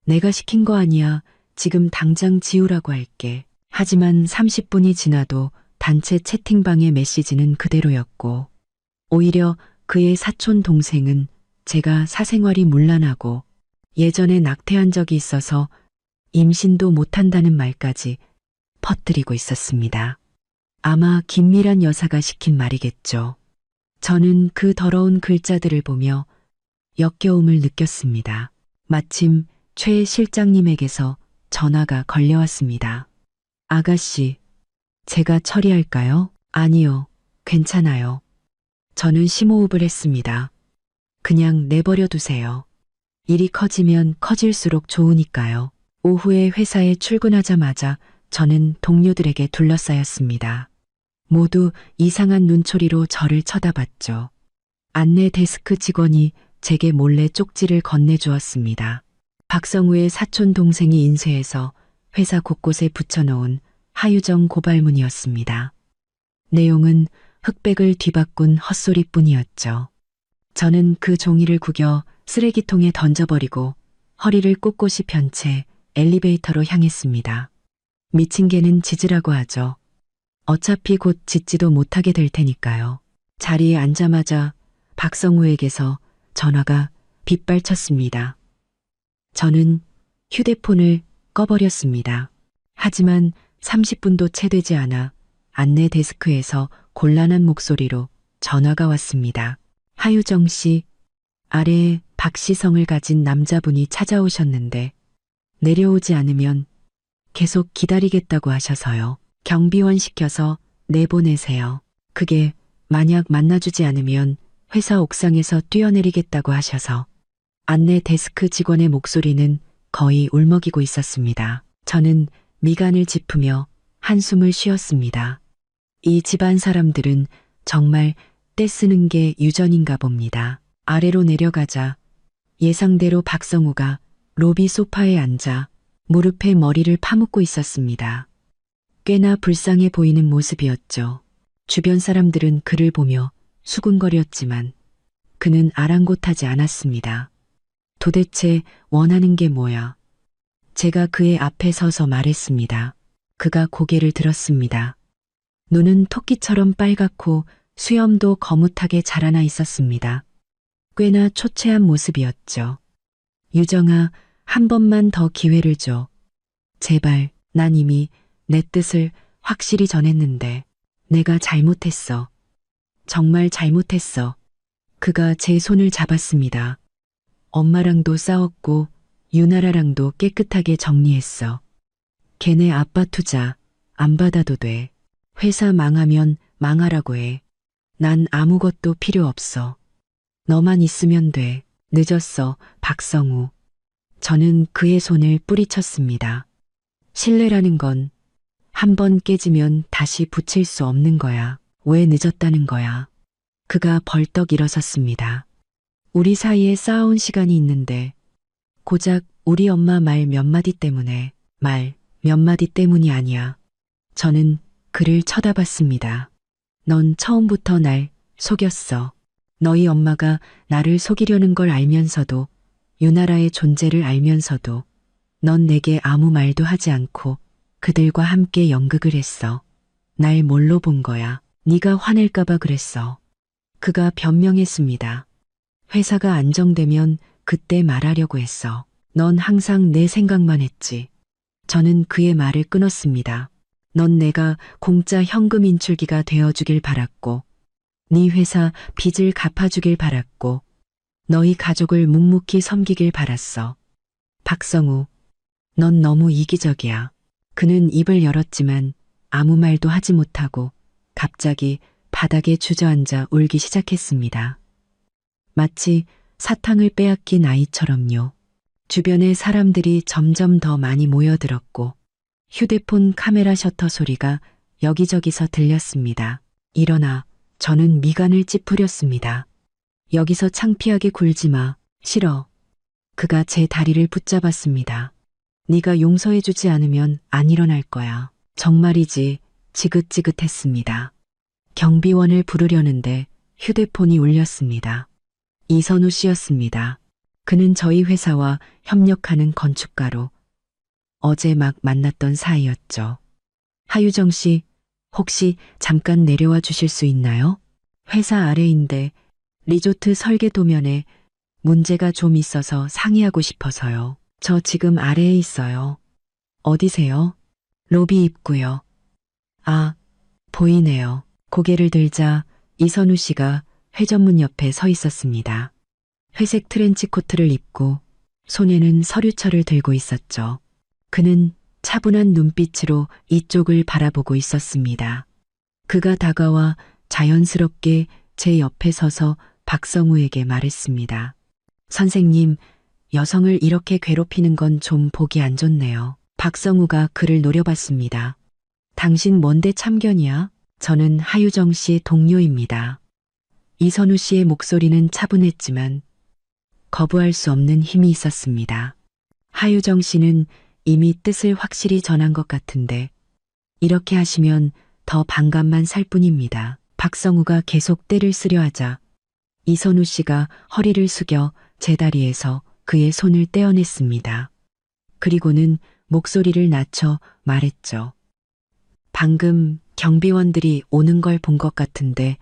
내가 시킨 거 아니야. 지금 당장 지우라고 할게. 하지만 30분이 지나도 단체 채팅방의 메시지는 그대로였고 오히려 그의 사촌 동생은 제가 사생활이 문란하고 예전에 낙태한 적이 있어서 임신도 못한다는 말까지 퍼뜨리고 있었습니다. 아마 김미란 여사가 시킨 말이겠죠. 저는 그 더러운 글자들을 보며 역겨움을 느꼈습니다. 마침 최 실장님에게서 전화가 걸려왔습니다. 아가씨, 제가 처리할까요? 아니요, 괜찮아요. 저는 심호흡을 했습니다. 그냥 내버려 두세요. 일이 커지면 커질수록 좋으니까요. 오후에 회사에 출근하자마자 저는 동료들에게 둘러싸였습니다. 모두 이상한 눈초리로 저를 쳐다봤죠. 안내 데스크 직원이 제게 몰래 쪽지를 건네주었습니다. 박성우의 사촌 동생이 인쇄해서 회사 곳곳에 붙여놓은 하유정 고발문이었습니다. 내용은 흑백을 뒤바꾼 헛소리뿐이었죠. 저는 그 종이를 구겨 쓰레기통에 던져버리고 허리를 꼿꼿이 편 채 엘리베이터로 향했습니다. 미친 개는 짖으라고 하죠. 어차피 곧 짖지도 못하게 될 테니까요. 자리에 앉자마자 박성우에게서 전화가 빗발쳤습니다. 저는 휴대폰을 꺼버렸습니다. 하지만 30분도 채 되지 않아 안내 데스크에서 곤란한 목소리로 전화가 왔습니다. 하유정 씨, 아래에 박시성을 가진 남자분이 찾아오셨는데 내려오지 않으면 계속 기다리겠다고 하셔서요. 경비원 시켜서 내보내세요. 그게 만약 만나주지 않으면 회사 옥상에서 뛰어내리겠다고 하셔서. 안내 데스크 직원의 목소리는 거의 울먹이고 있었습니다. 저는 미간을 짚으며 한숨을 쉬었습니다. 이 집안 사람들은 정말 떼쓰는 게 유전인가 봅니다. 아래로 내려가자 예상대로 박성우가 로비 소파에 앉아 무릎에 머리를 파묻고 있었습니다. 꽤나 불쌍해 보이는 모습이었죠. 주변 사람들은 그를 보며 수군거렸지만 그는 아랑곳하지 않았습니다. 도대체 원하는 게 뭐야? 제가 그의 앞에 서서 말했습니다. 그가 고개를 들었습니다. 눈은 토끼처럼 빨갛고 수염도 거뭇하게 자라나 있었습니다. 꽤나 초췌한 모습이었죠. 유정아, 한 번만 더 기회를 줘. 제발, 난 이미 내 뜻을 확실히 전했는데 내가 잘못했어. 정말 잘못했어. 그가 제 손을 잡았습니다. 엄마랑도 싸웠고 유나라랑도 깨끗하게 정리했어. 걔네 아빠 투자 안 받아도 돼. 회사 망하면 망하라고 해. 난 아무것도 필요 없어. 너만 있으면 돼. 늦었어, 박성우. 저는 그의 손을 뿌리쳤습니다. 신뢰라는 건 한 번 깨지면 다시 붙일 수 없는 거야. 왜 늦었다는 거야? 그가 벌떡 일어섰습니다. 우리 사이에 쌓아온 시간이 있는데 고작 우리 엄마 말 몇 마디 때문에 말 몇 마디 때문이 아니야. 저는 그를 쳐다봤습니다. 넌 처음부터 날 속였어. 너희 엄마가 나를 속이려는 걸 알면서도, 유나라의 존재를 알면서도 넌 내게 아무 말도 하지 않고 그들과 함께 연극을 했어. 날 뭘로 본 거야? 네가 화낼까봐 그랬어. 그가 변명했습니다. 회사가 안정되면 그때 말하려고 했어. 넌 항상 내 생각만 했지. 저는 그의 말을 끊었습니다. 넌 내가 공짜 현금 인출기가 되어주길 바랐고, 네 회사 빚을 갚아주길 바랐고, 너희 가족을 묵묵히 섬기길 바랐어. 박성우, 넌 너무 이기적이야. 그는 입을 열었지만 아무 말도 하지 못하고 갑자기 바닥에 주저앉아 울기 시작했습니다. 마치 사탕을 빼앗긴 아이처럼요. 주변의 사람들이 점점 더 많이 모여들었고 휴대폰 카메라 셔터 소리가 여기저기서 들렸습니다. 일어나. 저는 미간을 찌푸렸습니다. 여기서 창피하게 굴지 마. 싫어. 그가 제 다리를 붙잡았습니다. 네가 용서해주지 않으면 안 일어날 거야. 정말이지. 지긋지긋했습니다. 경비원을 부르려는데 휴대폰이 울렸습니다. 이선우 씨였습니다. 그는 저희 회사와 협력하는 건축가로 어제 막 만났던 사이였죠. 하유정 씨, 혹시 잠깐 내려와 주실 수 있나요? 회사 아래인데 리조트 설계 도면에 문제가 좀 있어서 상의하고 싶어서요. 저 지금 아래에 있어요. 어디세요? 로비 입구요. 아, 보이네요. 고개를 들자 이선우 씨가 회전문 옆에 서 있었습니다. 회색 트렌치 코트를 입고 손에는 서류철을 들고 있었죠. 그는 차분한 눈빛으로 이쪽을 바라보고 있었습니다. 그가 다가와 자연스럽게 제 옆에 서서 박성우에게 말했습니다. 선생님, 여성을 이렇게 괴롭히는 건 좀 보기 안 좋네요. 박성우가 그를 노려봤습니다. 당신 뭔데 참견이야? 저는 하유정 씨 동료입니다. 이선우 씨의 목소리는 차분했지만 거부할 수 없는 힘이 있었습니다. 하유정 씨는 이미 뜻을 확실히 전한 것 같은데 이렇게 하시면 더 반감만 살 뿐입니다. 박성우가 계속 떼를 쓰려 하자 이선우 씨가 허리를 숙여 제 다리에서 그의 손을 떼어냈습니다. 그리고는 목소리를 낮춰 말했죠. 방금 경비원들이 오는 걸 본 것 같은데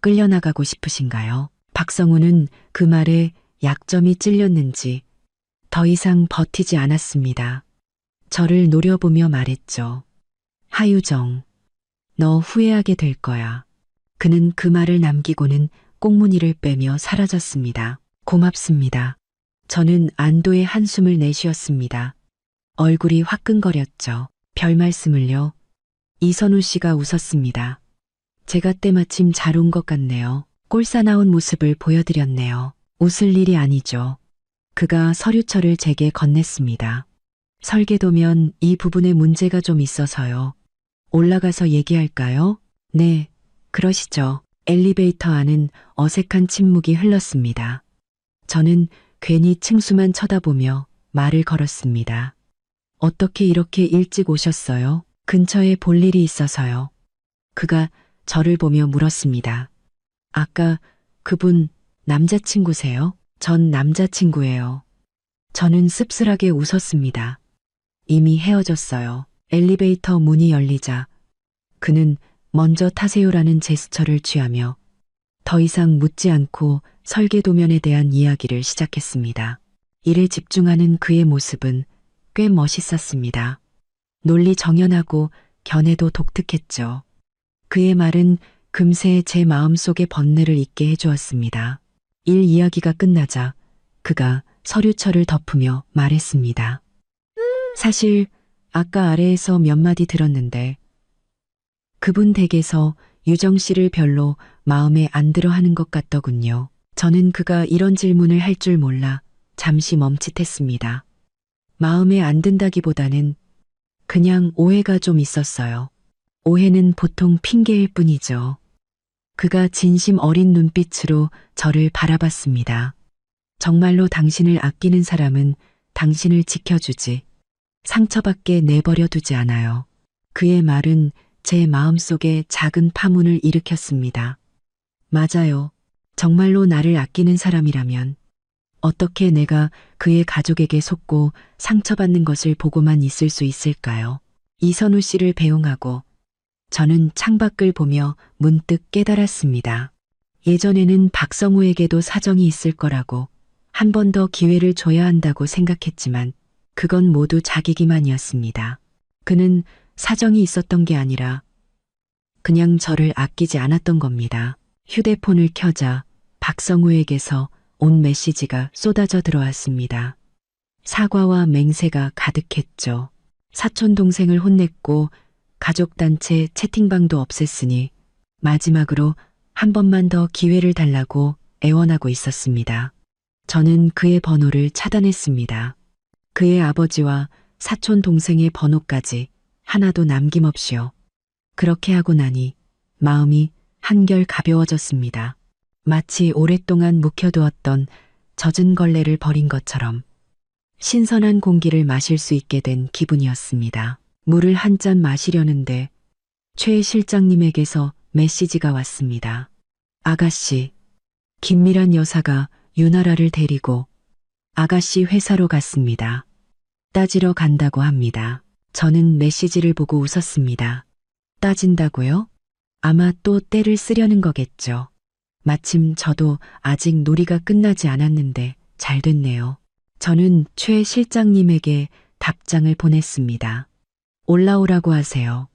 끌려나가고 싶으신가요? 박성우는 그 말에 약점이 찔렸는지 더 이상 버티지 않았습니다. 저를 노려보며 말했죠. 하유정, 너 후회하게 될 거야. 그는 그 말을 남기고는 꽁무니를 빼며 사라졌습니다. 고맙습니다. 저는 안도의 한숨을 내쉬었습니다. 얼굴이 화끈거렸죠. 별 말씀을요. 이선우 씨가 웃었습니다. 제가 때마침 잘 온 것 같네요. 꼴사나운 모습을 보여드렸네요. 웃을 일이 아니죠. 그가 서류철을 제게 건넸습니다. 설계도면 이 부분에 문제가 좀 있어서요. 올라가서 얘기할까요? 네, 그러시죠. 엘리베이터 안은 어색한 침묵이 흘렀습니다. 저는 괜히 층수만 쳐다보며 말을 걸었습니다. 어떻게 이렇게 일찍 오셨어요? 근처에 볼 일이 있어서요. 그가 저를 보며 물었습니다. 아까 그분 남자친구세요? 전 남자친구예요. 저는 씁쓸하게 웃었습니다. 이미 헤어졌어요. 엘리베이터 문이 열리자 그는 먼저 타세요라는 제스처를 취하며 더 이상 묻지 않고 설계도면에 대한 이야기를 시작했습니다. 일에 집중하는 그의 모습은 꽤 멋있었습니다. 논리 정연하고 견해도 독특했죠. 그의 말은 금세 제 마음속의 번뇌를 잊게 해주었습니다. 일 이야기가 끝나자 그가 서류철을 덮으며 말했습니다. 사실 아까 아래에서 몇 마디 들었는데 그분 댁에서 유정 씨를 별로 마음에 안 들어 하는 것 같더군요. 저는 그가 이런 질문을 할 줄 몰라 잠시 멈칫했습니다. 마음에 안 든다기보다는 그냥 오해가 좀 있었어요. 오해는 보통 핑계일 뿐이죠. 그가 진심 어린 눈빛으로 저를 바라봤습니다. 정말로 당신을 아끼는 사람은 당신을 지켜주지 상처받게 내버려 두지 않아요. 그의 말은 제 마음속에 작은 파문을 일으켰습니다. 맞아요. 정말로 나를 아끼는 사람이라면 어떻게 내가 그의 가족에게 속고 상처받는 것을 보고만 있을 수 있을까요? 이선우 씨를 배웅하고 저는 창밖을 보며 문득 깨달았습니다. 예전에는 박성우에게도 사정이 있을 거라고 한 번 더 기회를 줘야 한다고 생각했지만 그건 모두 자기 기만이었습니다. 그는 사정이 있었던 게 아니라 그냥 저를 아끼지 않았던 겁니다. 휴대폰을 켜자 박성우에게서 온 메시지가 쏟아져 들어왔습니다. 사과와 맹세가 가득했죠. 사촌 동생을 혼냈고 가족단체 채팅방도 없앴으니 마지막으로 한 번만 더 기회를 달라고 애원하고 있었습니다. 저는 그의 번호를 차단했습니다. 그의 아버지와 사촌 동생의 번호까지 하나도 남김없이요. 그렇게 하고 나니 마음이 한결 가벼워졌습니다. 마치 오랫동안 묵혀두었던 젖은 걸레를 버린 것처럼 신선한 공기를 마실 수 있게 된 기분이었습니다. 물을 한 잔 마시려는데 최 실장님에게서 메시지가 왔습니다. 아가씨, 김미란 여사가 유나라를 데리고 아가씨 회사로 갔습니다. 따지러 간다고 합니다. 저는 메시지를 보고 웃었습니다. 따진다고요? 아마 또 때를 쓰려는 거겠죠. 마침 저도 아직 놀이가 끝나지 않았는데 잘 됐네요. 저는 최 실장님에게 답장을 보냈습니다. 올라오라고 하세요.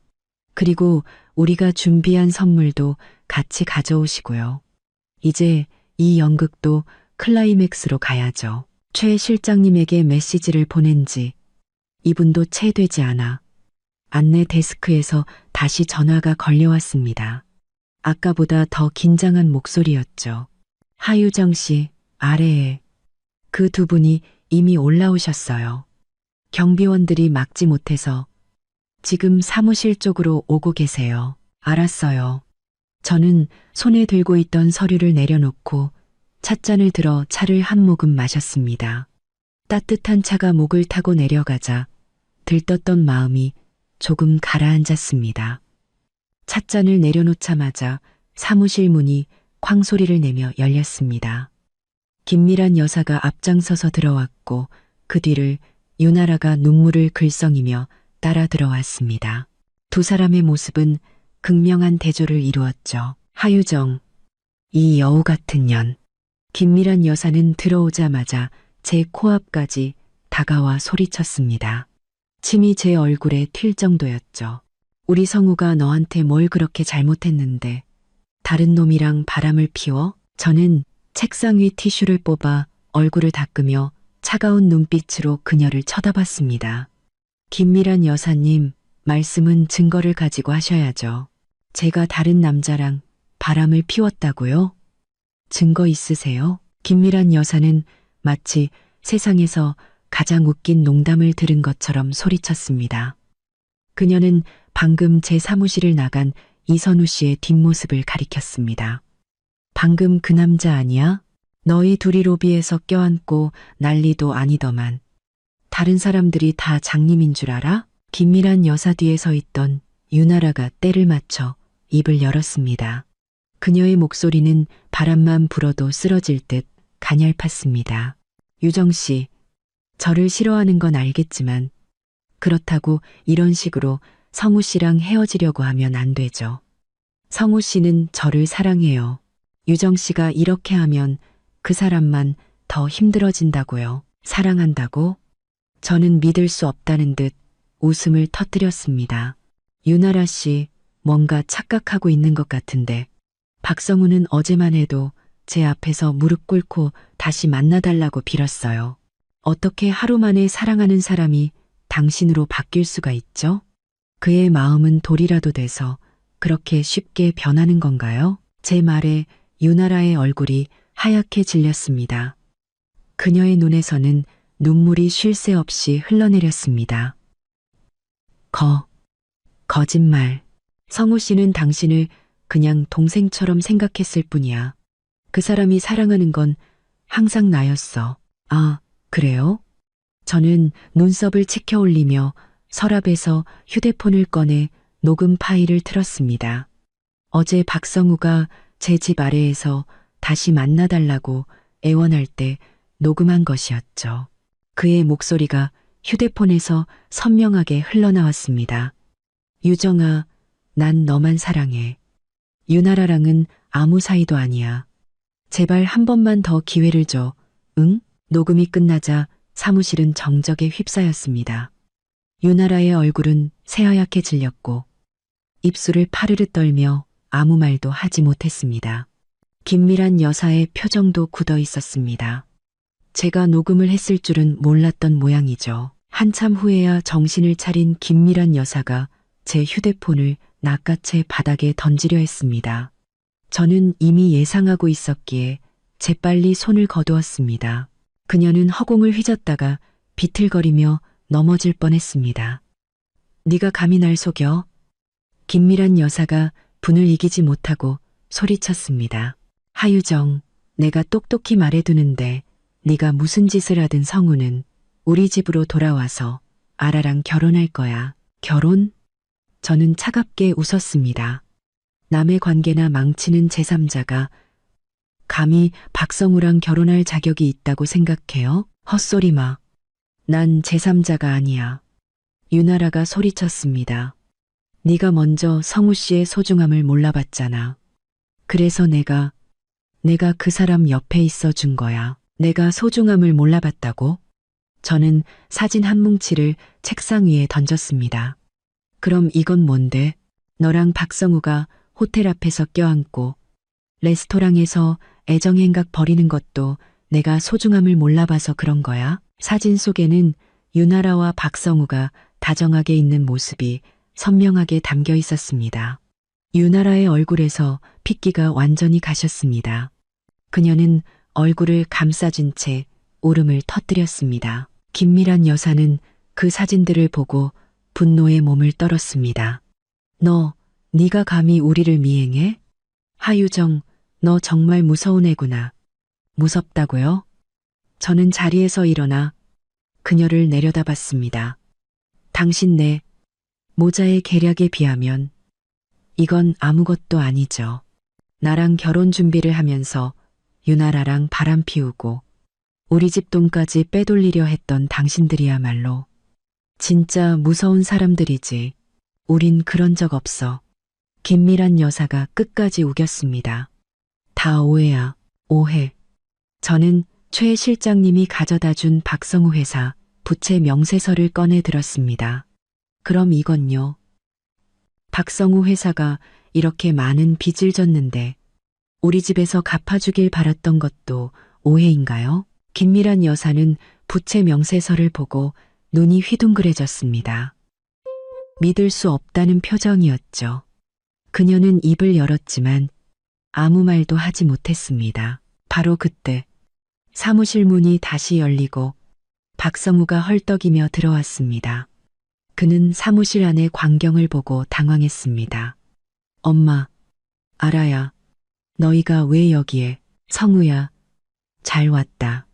그리고 우리가 준비한 선물도 같이 가져오시고요. 이제 이 연극도 클라이맥스로 가야죠. 최 실장님에게 메시지를 보낸 지 2분도 채 되지 않아 안내 데스크에서 다시 전화가 걸려왔습니다. 아까보다 더 긴장한 목소리였죠. 하유정 씨, 아래에 그 두 분이 이미 올라오셨어요. 경비원들이 막지 못해서 지금 사무실 쪽으로 오고 계세요. 알았어요. 저는 손에 들고 있던 서류를 내려놓고 찻잔을 들어 차를 한 모금 마셨습니다. 따뜻한 차가 목을 타고 내려가자 들떴던 마음이 조금 가라앉았습니다. 찻잔을 내려놓자마자 사무실 문이 쾅 소리를 내며 열렸습니다. 김미란 여사가 앞장서서 들어왔고 그 뒤를 유나라가 눈물을 글썽이며 따라 들어왔습니다. 두 사람의 모습은 극명한 대조를 이루었죠. 하유정, 이 여우 같은 년. 김미란 여사는 들어오자마자 제 코앞까지 다가와 소리쳤습니다. 침이 제 얼굴에 튈 정도였죠. 우리 성우가 너한테 뭘 그렇게 잘못했는데 다른 놈이랑 바람을 피워? 저는 책상 위 티슈를 뽑아 얼굴을 닦으며 차가운 눈빛으로 그녀를 쳐다봤습니다. 김미란 여사님, 말씀은 증거를 가지고 하셔야죠. 제가 다른 남자랑 바람을 피웠다고요? 증거 있으세요? 김미란 여사는 마치 세상에서 가장 웃긴 농담을 들은 것처럼 소리쳤습니다. 그녀는 방금 제 사무실을 나간 이선우 씨의 뒷모습을 가리켰습니다. 방금 그 남자 아니야? 너희 둘이 로비에서 껴안고 난리도 아니더만. 다른 사람들이 다 장님인 줄 알아? 김미란 여사 뒤에 서 있던 유나라가 때를 맞춰 입을 열었습니다. 그녀의 목소리는 바람만 불어도 쓰러질 듯 가냘팠습니다. 유정 씨, 저를 싫어하는 건 알겠지만 그렇다고 이런 식으로 성우 씨랑 헤어지려고 하면 안 되죠. 성우 씨는 저를 사랑해요. 유정 씨가 이렇게 하면 그 사람만 더 힘들어진다고요. 사랑한다고? 저는 믿을 수 없다는 듯 웃음을 터뜨렸습니다. 유나라 씨, 뭔가 착각하고 있는 것 같은데 박성우는 어제만 해도 제 앞에서 무릎 꿇고 다시 만나달라고 빌었어요. 어떻게 하루 만에 사랑하는 사람이 당신으로 바뀔 수가 있죠? 그의 마음은 돌이라도 돼서 그렇게 쉽게 변하는 건가요? 제 말에 유나라의 얼굴이 하얗게 질렸습니다. 그녀의 눈에서는 눈물이 쉴 새 없이 흘러내렸습니다. 거짓말. 성우 씨는 당신을 그냥 동생처럼 생각했을 뿐이야. 그 사람이 사랑하는 건 항상 나였어. 아, 그래요? 저는 눈썹을 치켜 올리며 서랍에서 휴대폰을 꺼내 녹음 파일을 틀었습니다. 어제 박성우가 제 집 아래에서 다시 만나달라고 애원할 때 녹음한 것이었죠. 그의 목소리가 휴대폰에서 선명하게 흘러나왔습니다. 유정아, 난 너만 사랑해. 유나라랑은 아무 사이도 아니야. 제발 한 번만 더 기회를 줘. 응? 녹음이 끝나자 사무실은 정적에 휩싸였습니다. 유나라의 얼굴은 새하얗게 질렸고 입술을 파르르 떨며 아무 말도 하지 못했습니다. 김미란 여사의 표정도 굳어 있었습니다. 제가 녹음을 했을 줄은 몰랐던 모양이죠. 한참 후에야 정신을 차린 김미란 여사가 제 휴대폰을 낚아채 바닥에 던지려 했습니다. 저는 이미 예상하고 있었기에 재빨리 손을 거두었습니다. 그녀는 허공을 휘젓다가 비틀거리며 넘어질 뻔했습니다. 네가 감히 날 속여? 김미란 여사가 분을 이기지 못하고 소리쳤습니다. 하유정, 내가 똑똑히 말해두는데 네가 무슨 짓을 하든 성우는 우리 집으로 돌아와서 아라랑 결혼할 거야. 결혼? 저는 차갑게 웃었습니다. 남의 관계나 망치는 제3자가 감히 박성우랑 결혼할 자격이 있다고 생각해요? 헛소리 마. 난 제3자가 아니야. 유나라가 소리쳤습니다. 네가 먼저 성우 씨의 소중함을 몰라봤잖아. 그래서 내가 그 사람 옆에 있어 준 거야. 내가 소중함을 몰라봤다고? 저는 사진 한 뭉치를 책상 위에 던졌습니다. 그럼 이건 뭔데? 너랑 박성우가 호텔 앞에서 껴안고 레스토랑에서 애정행각 벌이는 것도 내가 소중함을 몰라봐서 그런 거야? 사진 속에는 유나라와 박성우가 다정하게 있는 모습이 선명하게 담겨 있었습니다. 유나라의 얼굴에서 핏기가 완전히 가셨습니다. 그녀는 얼굴을 감싸준 채 울음을 터뜨렸습니다. 김미란 여사는 그 사진들을 보고 분노에 몸을 떨었습니다. 네가 감히 우리를 미행해? 하유정, 너 정말 무서운 애구나. 무섭다고요? 저는 자리에서 일어나 그녀를 내려다봤습니다. 당신 내 모자의 계략에 비하면 이건 아무것도 아니죠. 나랑 결혼 준비를 하면서 유나라랑 바람 피우고 우리 집 돈까지 빼돌리려 했던 당신들이야말로 진짜 무서운 사람들이지. 우린 그런 적 없어. 김미란 여사가 끝까지 우겼습니다. 다 오해야, 오해. 저는 최 실장님이 가져다 준 박성우 회사 부채 명세서를 꺼내 들었습니다. 그럼 이건요. 박성우 회사가 이렇게 많은 빚을 졌는데 우리 집에서 갚아주길 바랐던 것도 오해인가요? 김미란 여사는 부채 명세서를 보고 눈이 휘둥그레졌습니다. 믿을 수 없다는 표정이었죠. 그녀는 입을 열었지만 아무 말도 하지 못했습니다. 바로 그때 사무실 문이 다시 열리고 박성우가 헐떡이며 들어왔습니다. 그는 사무실 안의 광경을 보고 당황했습니다. 엄마, 아라야, 너희가 왜 여기에? 성우야, 잘 왔다.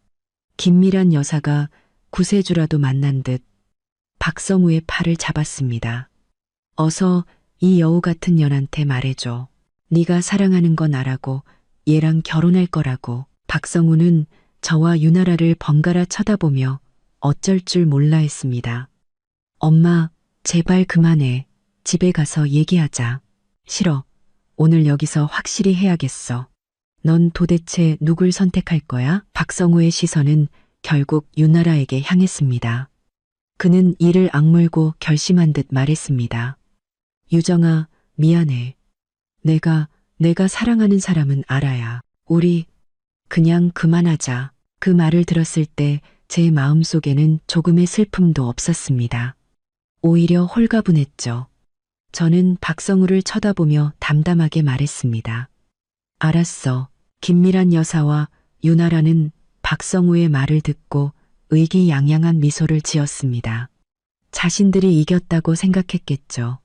김미란 여사가 구세주라도 만난 듯 박성우의 팔을 잡았습니다. 어서 이 여우 같은 년한테 말해줘. 네가 사랑하는 건 나라고 얘랑 결혼할 거라고. 박성우는 저와 유나라를 번갈아 쳐다보며 어쩔 줄 몰라 했습니다. 엄마, 제발 그만해. 집에 가서 얘기하자. 싫어. 오늘 여기서 확실히 해야겠어. 넌 도대체 누굴 선택할 거야? 박성우의 시선은 결국 유나라에게 향했습니다. 그는 이를 악물고 결심한 듯 말했습니다. 유정아, 미안해. 내가 사랑하는 사람은 알아야. 우리 그냥 그만하자. 그 말을 들었을 때 제 마음속에는 조금의 슬픔도 없었습니다. 오히려 홀가분했죠. 저는 박성우를 쳐다보며 담담하게 말했습니다. 알았어. 김미란 여사와 유나라는 박성우의 말을 듣고 의기양양한 미소를 지었습니다. 자신들이 이겼다고 생각했겠죠.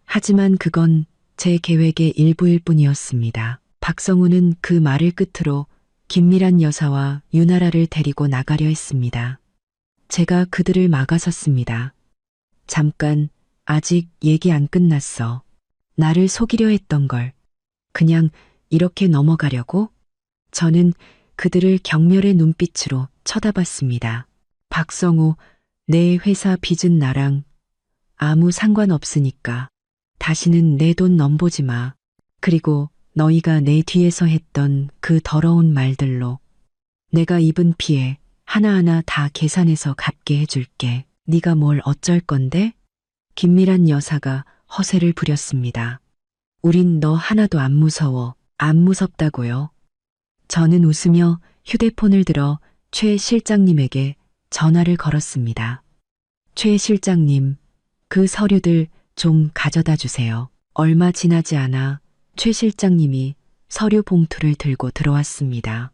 하지만 그건 제 계획의 일부일 뿐이었습니다. 박성우는 그 말을 끝으로 김미란 여사와 유나라를 데리고 나가려 했습니다. 제가 그들을 막아섰습니다. 잠깐, 아직 얘기 안 끝났어. 나를 속이려 했던 걸 그냥 이렇게 넘어가려고? 저는 그들을 경멸의 눈빛으로 쳐다봤습니다. 박성우, 내 회사 빚은 나랑 아무 상관없으니까 다시는 내 돈 넘보지 마. 그리고 너희가 내 뒤에서 했던 그 더러운 말들로 내가 입은 피해 하나하나 다 계산해서 갚게 해줄게. 네가 뭘 어쩔 건데? 김미란 여사가 허세를 부렸습니다. 우린 너 하나도 안 무서워. 안 무섭다고요. 저는 웃으며 휴대폰을 들어 최 실장님에게 전화를 걸었습니다. 최 실장님, 그 서류들 좀 가져다 주세요. 얼마 지나지 않아 최 실장님이 서류 봉투를 들고 들어왔습니다.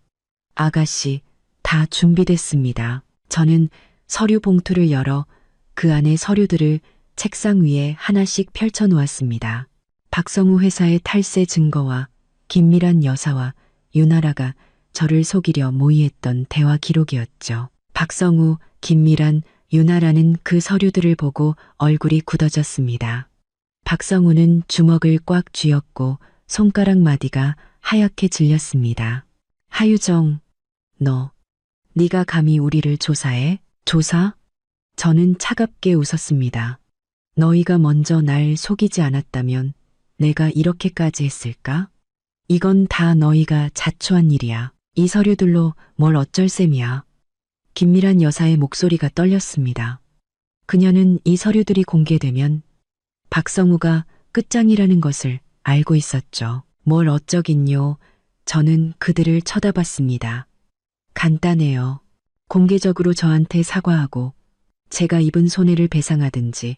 아가씨, 다 준비됐습니다. 저는 서류 봉투를 열어 그 안에 서류들을 책상 위에 하나씩 펼쳐 놓았습니다. 박성우 회사의 탈세 증거와 김미란 여사와 유나라가 저를 속이려 모의했던 대화 기록이었죠. 박성우, 김미란, 유나라는 그 서류들을 보고 얼굴이 굳어졌습니다. 박성우는 주먹을 꽉 쥐었고 손가락 마디가 하얗게 질렸습니다. 하유정, 네가 감히 우리를 조사해? 조사? 저는 차갑게 웃었습니다. 너희가 먼저 날 속이지 않았다면 내가 이렇게까지 했을까? 이건 다 너희가 자초한 일이야. 이 서류들로 뭘 어쩔 셈이야. 김미란 여사의 목소리가 떨렸습니다. 그녀는 이 서류들이 공개되면 박성우가 끝장이라는 것을 알고 있었죠. 뭘 어쩌긴요. 저는 그들을 쳐다봤습니다. 간단해요. 공개적으로 저한테 사과하고 제가 입은 손해를 배상하든지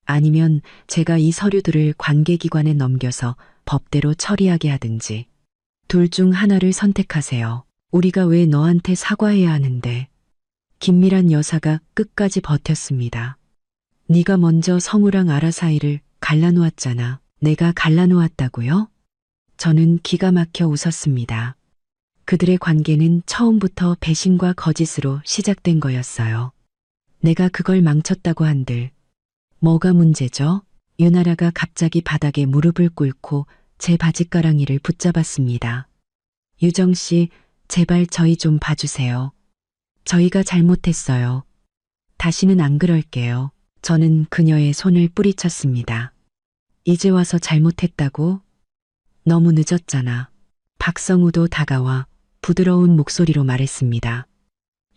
아니면 제가 이 서류들을 관계기관에 넘겨서 법대로 처리하게 하든지 둘 중 하나를 선택하세요. 우리가 왜 너한테 사과해야 하는데? 김미란 여사가 끝까지 버텼습니다. 네가 먼저 성우랑 아라 사이를 갈라놓았잖아. 내가 갈라놓았다고요? 저는 기가 막혀 웃었습니다. 그들의 관계는 처음부터 배신과 거짓으로 시작된 거였어요. 내가 그걸 망쳤다고 한들 뭐가 문제죠? 유나라가 갑자기 바닥에 무릎을 꿇고 제 바짓가랑이를 붙잡았습니다. 유정 씨, 제발 저희 좀 봐주세요. 저희가 잘못했어요. 다시는 안 그럴게요. 저는 그녀의 손을 뿌리쳤습니다. 이제 와서 잘못했다고? 너무 늦었잖아. 박성우도 다가와 부드러운 목소리로 말했습니다.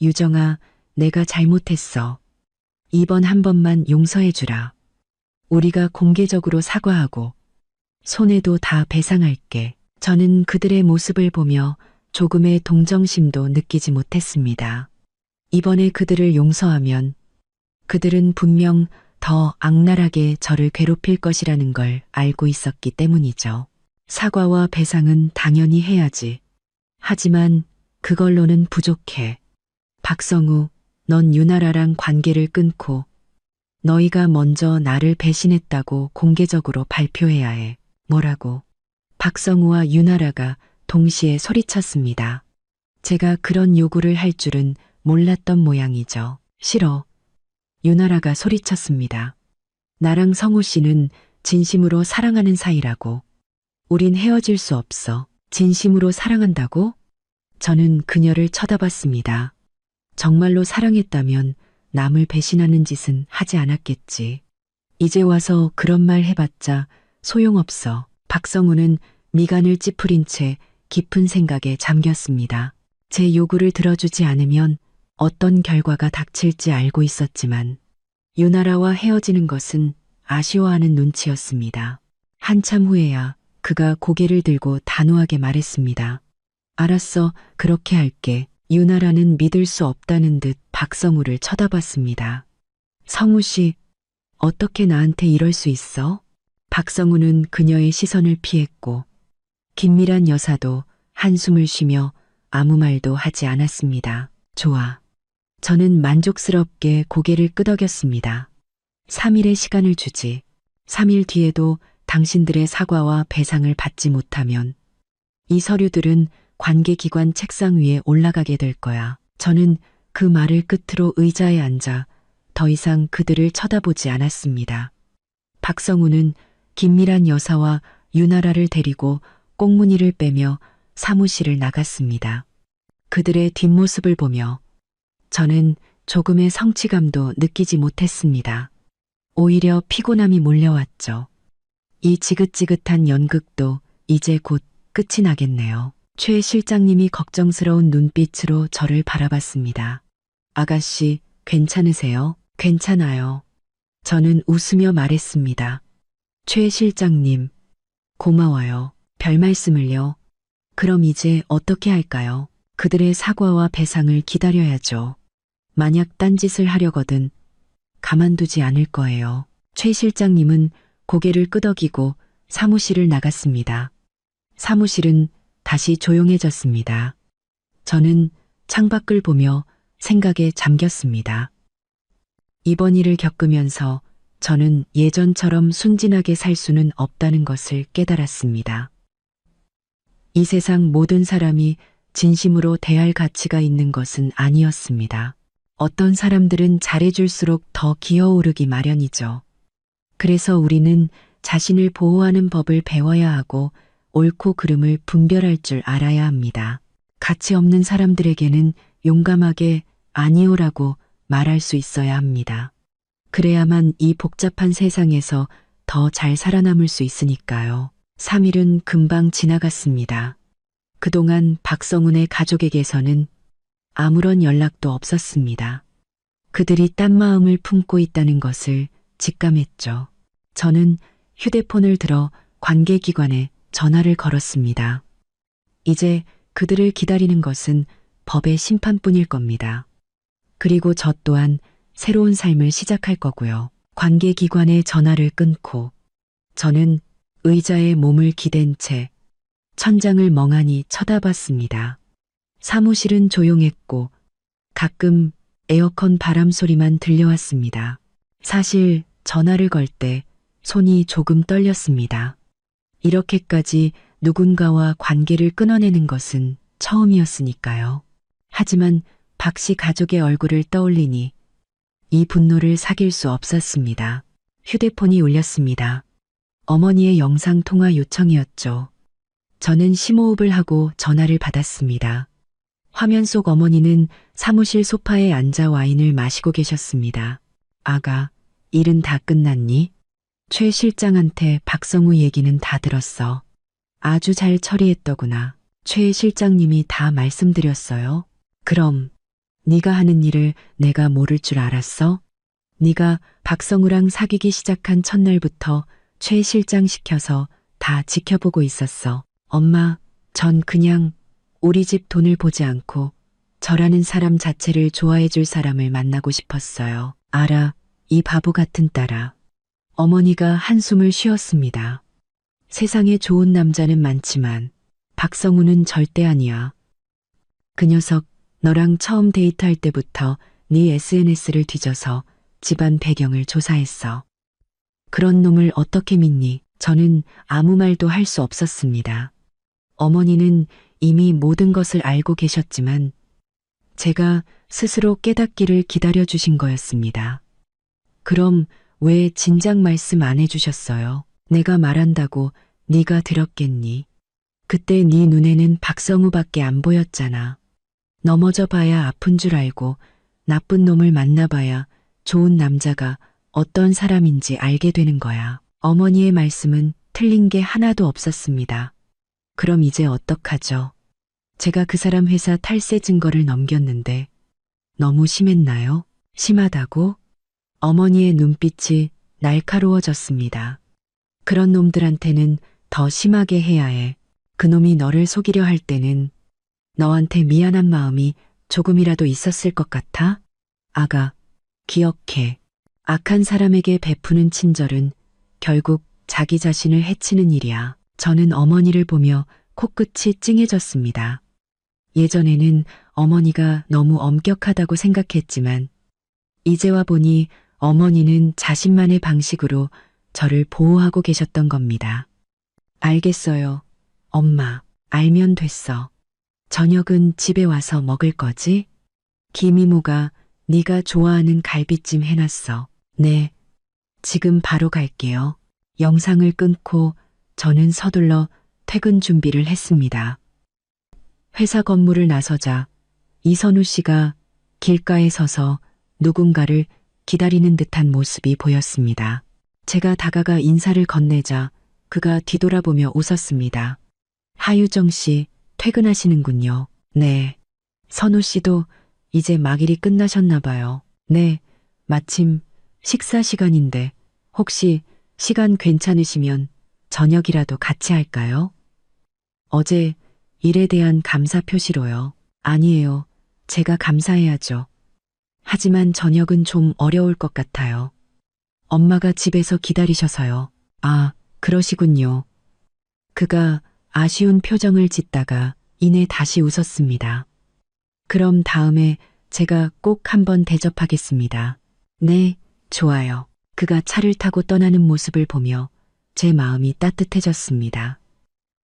유정아, 내가 잘못했어. 이번 한 번만 용서해주라. 우리가 공개적으로 사과하고 손해도 다 배상할게. 저는 그들의 모습을 보며 조금의 동정심도 느끼지 못했습니다. 이번에 그들을 용서하면 그들은 분명 더 악랄하게 저를 괴롭힐 것이라는 걸 알고 있었기 때문이죠. 사과와 배상은 당연히 해야지. 하지만 그걸로는 부족해. 박성우, 넌 유나라랑 관계를 끊고 너희가 먼저 나를 배신했다고 공개적으로 발표해야 해. 뭐라고? 박성우와 유나라가 동시에 소리쳤습니다. 제가 그런 요구를 할 줄은 몰랐던 모양이죠. 싫어. 유나라가 소리쳤습니다. 나랑 성우 씨는 진심으로 사랑하는 사이라고. 우린 헤어질 수 없어. 진심으로 사랑한다고? 저는 그녀를 쳐다봤습니다. 정말로 사랑했다면 남을 배신하는 짓은 하지 않았겠지. 이제 와서 그런 말 해봤자 소용없어. 박성우는 미간을 찌푸린 채 깊은 생각에 잠겼습니다. 제 요구를 들어주지 않으면 어떤 결과가 닥칠지 알고 있었지만 유나라와 헤어지는 것은 아쉬워하는 눈치였습니다. 한참 후에야 그가 고개를 들고 단호하게 말했습니다. 알았어, 그렇게 할게. 유나라는 믿을 수 없다는 듯 박성우를 쳐다봤습니다. 성우 씨, 어떻게 나한테 이럴 수 있어? 박성우는 그녀의 시선을 피했고 김미란 여사도 한숨을 쉬며 아무 말도 하지 않았습니다. 좋아. 저는 만족스럽게 고개를 끄덕였습니다. 3일의 시간을 주지. 3일 뒤에도 당신들의 사과와 배상을 받지 못하면 이 서류들은 관계기관 책상 위에 올라가게 될 거야. 저는 그 말을 끝으로 의자에 앉아 더 이상 그들을 쳐다보지 않았습니다. 박성우는 김미란 여사와 유나라를 데리고 꽁무니를 빼며 사무실을 나갔습니다. 그들의 뒷모습을 보며 저는 조금의 성취감도 느끼지 못했습니다. 오히려 피곤함이 몰려왔죠. 이 지긋지긋한 연극도 이제 곧 끝이 나겠네요. 최 실장님이 걱정스러운 눈빛으로 저를 바라봤습니다. 아가씨, 괜찮으세요? 괜찮아요. 저는 웃으며 말했습니다. 최 실장님, 고마워요. 별 말씀을요. 그럼 이제 어떻게 할까요? 그들의 사과와 배상을 기다려야죠. 만약 딴짓을 하려거든 가만두지 않을 거예요. 최 실장님은 고개를 끄덕이고 사무실을 나갔습니다. 사무실은 다시 조용해졌습니다. 저는 창밖을 보며 생각에 잠겼습니다. 이번 일을 겪으면서 저는 예전처럼 순진하게 살 수는 없다는 것을 깨달았습니다. 이 세상 모든 사람이 진심으로 대할 가치가 있는 것은 아니었습니다. 어떤 사람들은 잘해줄수록 더 기어오르기 마련이죠. 그래서 우리는 자신을 보호하는 법을 배워야 하고 옳고 그름을 분별할 줄 알아야 합니다. 가치 없는 사람들에게는 용감하게 아니오라고 말할 수 있어야 합니다. 그래야만 이 복잡한 세상에서 더 잘 살아남을 수 있으니까요. 3일은 금방 지나갔습니다. 그동안 박성훈의 가족에게서는 아무런 연락도 없었습니다. 그들이 딴 마음을 품고 있다는 것을 직감했죠. 저는 휴대폰을 들어 관계기관에 전화를 걸었습니다. 이제 그들을 기다리는 것은 법의 심판뿐일 겁니다. 그리고 저 또한 새로운 삶을 시작할 거고요. 관계기관에 전화를 끊고 저는 의자에 몸을 기댄 채 천장을 멍하니 쳐다봤습니다. 사무실은 조용했고 가끔 에어컨 바람 소리만 들려왔습니다. 사실 전화를 걸 때 손이 조금 떨렸습니다. 이렇게까지 누군가와 관계를 끊어내는 것은 처음이었으니까요. 하지만 박 씨 가족의 얼굴을 떠올리니 이 분노를 사귈 수 없었습니다. 휴대폰이 울렸습니다. 어머니의 영상통화 요청이었죠. 저는 심호흡을 하고 전화를 받았습니다. 화면 속 어머니는 사무실 소파에 앉아 와인을 마시고 계셨습니다. 아가, 일은 다 끝났니? 최 실장한테 박성우 얘기는 다 들었어. 아주 잘 처리했더구나. 최 실장님이 다 말씀드렸어요. 그럼 네가 하는 일을 내가 모를 줄 알았어? 네가 박성우랑 사귀기 시작한 첫날부터 최 실장 시켜서 다 지켜보고 있었어. 엄마, 전 그냥 우리 집 돈을 보지 않고 저라는 사람 자체를 좋아해 줄 사람을 만나고 싶었어요. 알아, 이 바보 같은 딸아. 어머니가 한숨을 쉬었습니다. 세상에 좋은 남자는 많지만 박성우는 절대 아니야. 그 녀석 너랑 처음 데이트할 때부터 네 SNS를 뒤져서 집안 배경을 조사했어. 그런 놈을 어떻게 믿니? 저는 아무 말도 할 수 없었습니다. 어머니는 이미 모든 것을 알고 계셨지만 제가 스스로 깨닫기를 기다려주신 거였습니다. 그럼 왜 진작 말씀 안 해주셨어요? 내가 말한다고 네가 들었겠니? 그때 네 눈에는 박성우밖에 안 보였잖아. 넘어져 봐야 아픈 줄 알고 나쁜 놈을 만나봐야 좋은 남자가 어떤 사람인지 알게 되는 거야. 어머니의 말씀은 틀린 게 하나도 없었습니다. 그럼 이제 어떡하죠? 제가 그 사람 회사 탈세 증거를 넘겼는데 너무 심했나요? 심하다고? 어머니의 눈빛이 날카로워졌습니다. 그런 놈들한테는 더 심하게 해야 해. 그놈이 너를 속이려 할 때는 너한테 미안한 마음이 조금이라도 있었을 것 같아? 아가, 기억해. 악한 사람에게 베푸는 친절은 결국 자기 자신을 해치는 일이야. 저는 어머니를 보며 코끝이 찡해졌습니다. 예전에는 어머니가 너무 엄격하다고 생각했지만 이제와 보니 어머니는 자신만의 방식으로 저를 보호하고 계셨던 겁니다. 알겠어요. 엄마, 알면 됐어. 저녁은 집에 와서 먹을 거지? 김이모가 네가 좋아하는 갈비찜 해놨어. 네, 지금 바로 갈게요. 영상을 끊고 저는 서둘러 퇴근 준비를 했습니다. 회사 건물을 나서자 이선우 씨가 길가에 서서 누군가를 기다리는 듯한 모습이 보였습니다. 제가 다가가 인사를 건네자 그가 뒤돌아보며 웃었습니다. 하유정 씨, 퇴근하시는군요. 네. 선우 씨도 이제 막일이 끝나셨나 봐요. 네. 마침 식사 시간인데 혹시 시간 괜찮으시면 저녁이라도 같이 할까요? 어제 일에 대한 감사 표시로요. 아니에요. 제가 감사해야죠. 하지만 저녁은 좀 어려울 것 같아요. 엄마가 집에서 기다리셔서요. 아, 그러시군요. 그가 아쉬운 표정을 짓다가 이내 다시 웃었습니다. 그럼 다음에 제가 꼭 한번 대접하겠습니다. 네, 좋아요. 그가 차를 타고 떠나는 모습을 보며 제 마음이 따뜻해졌습니다.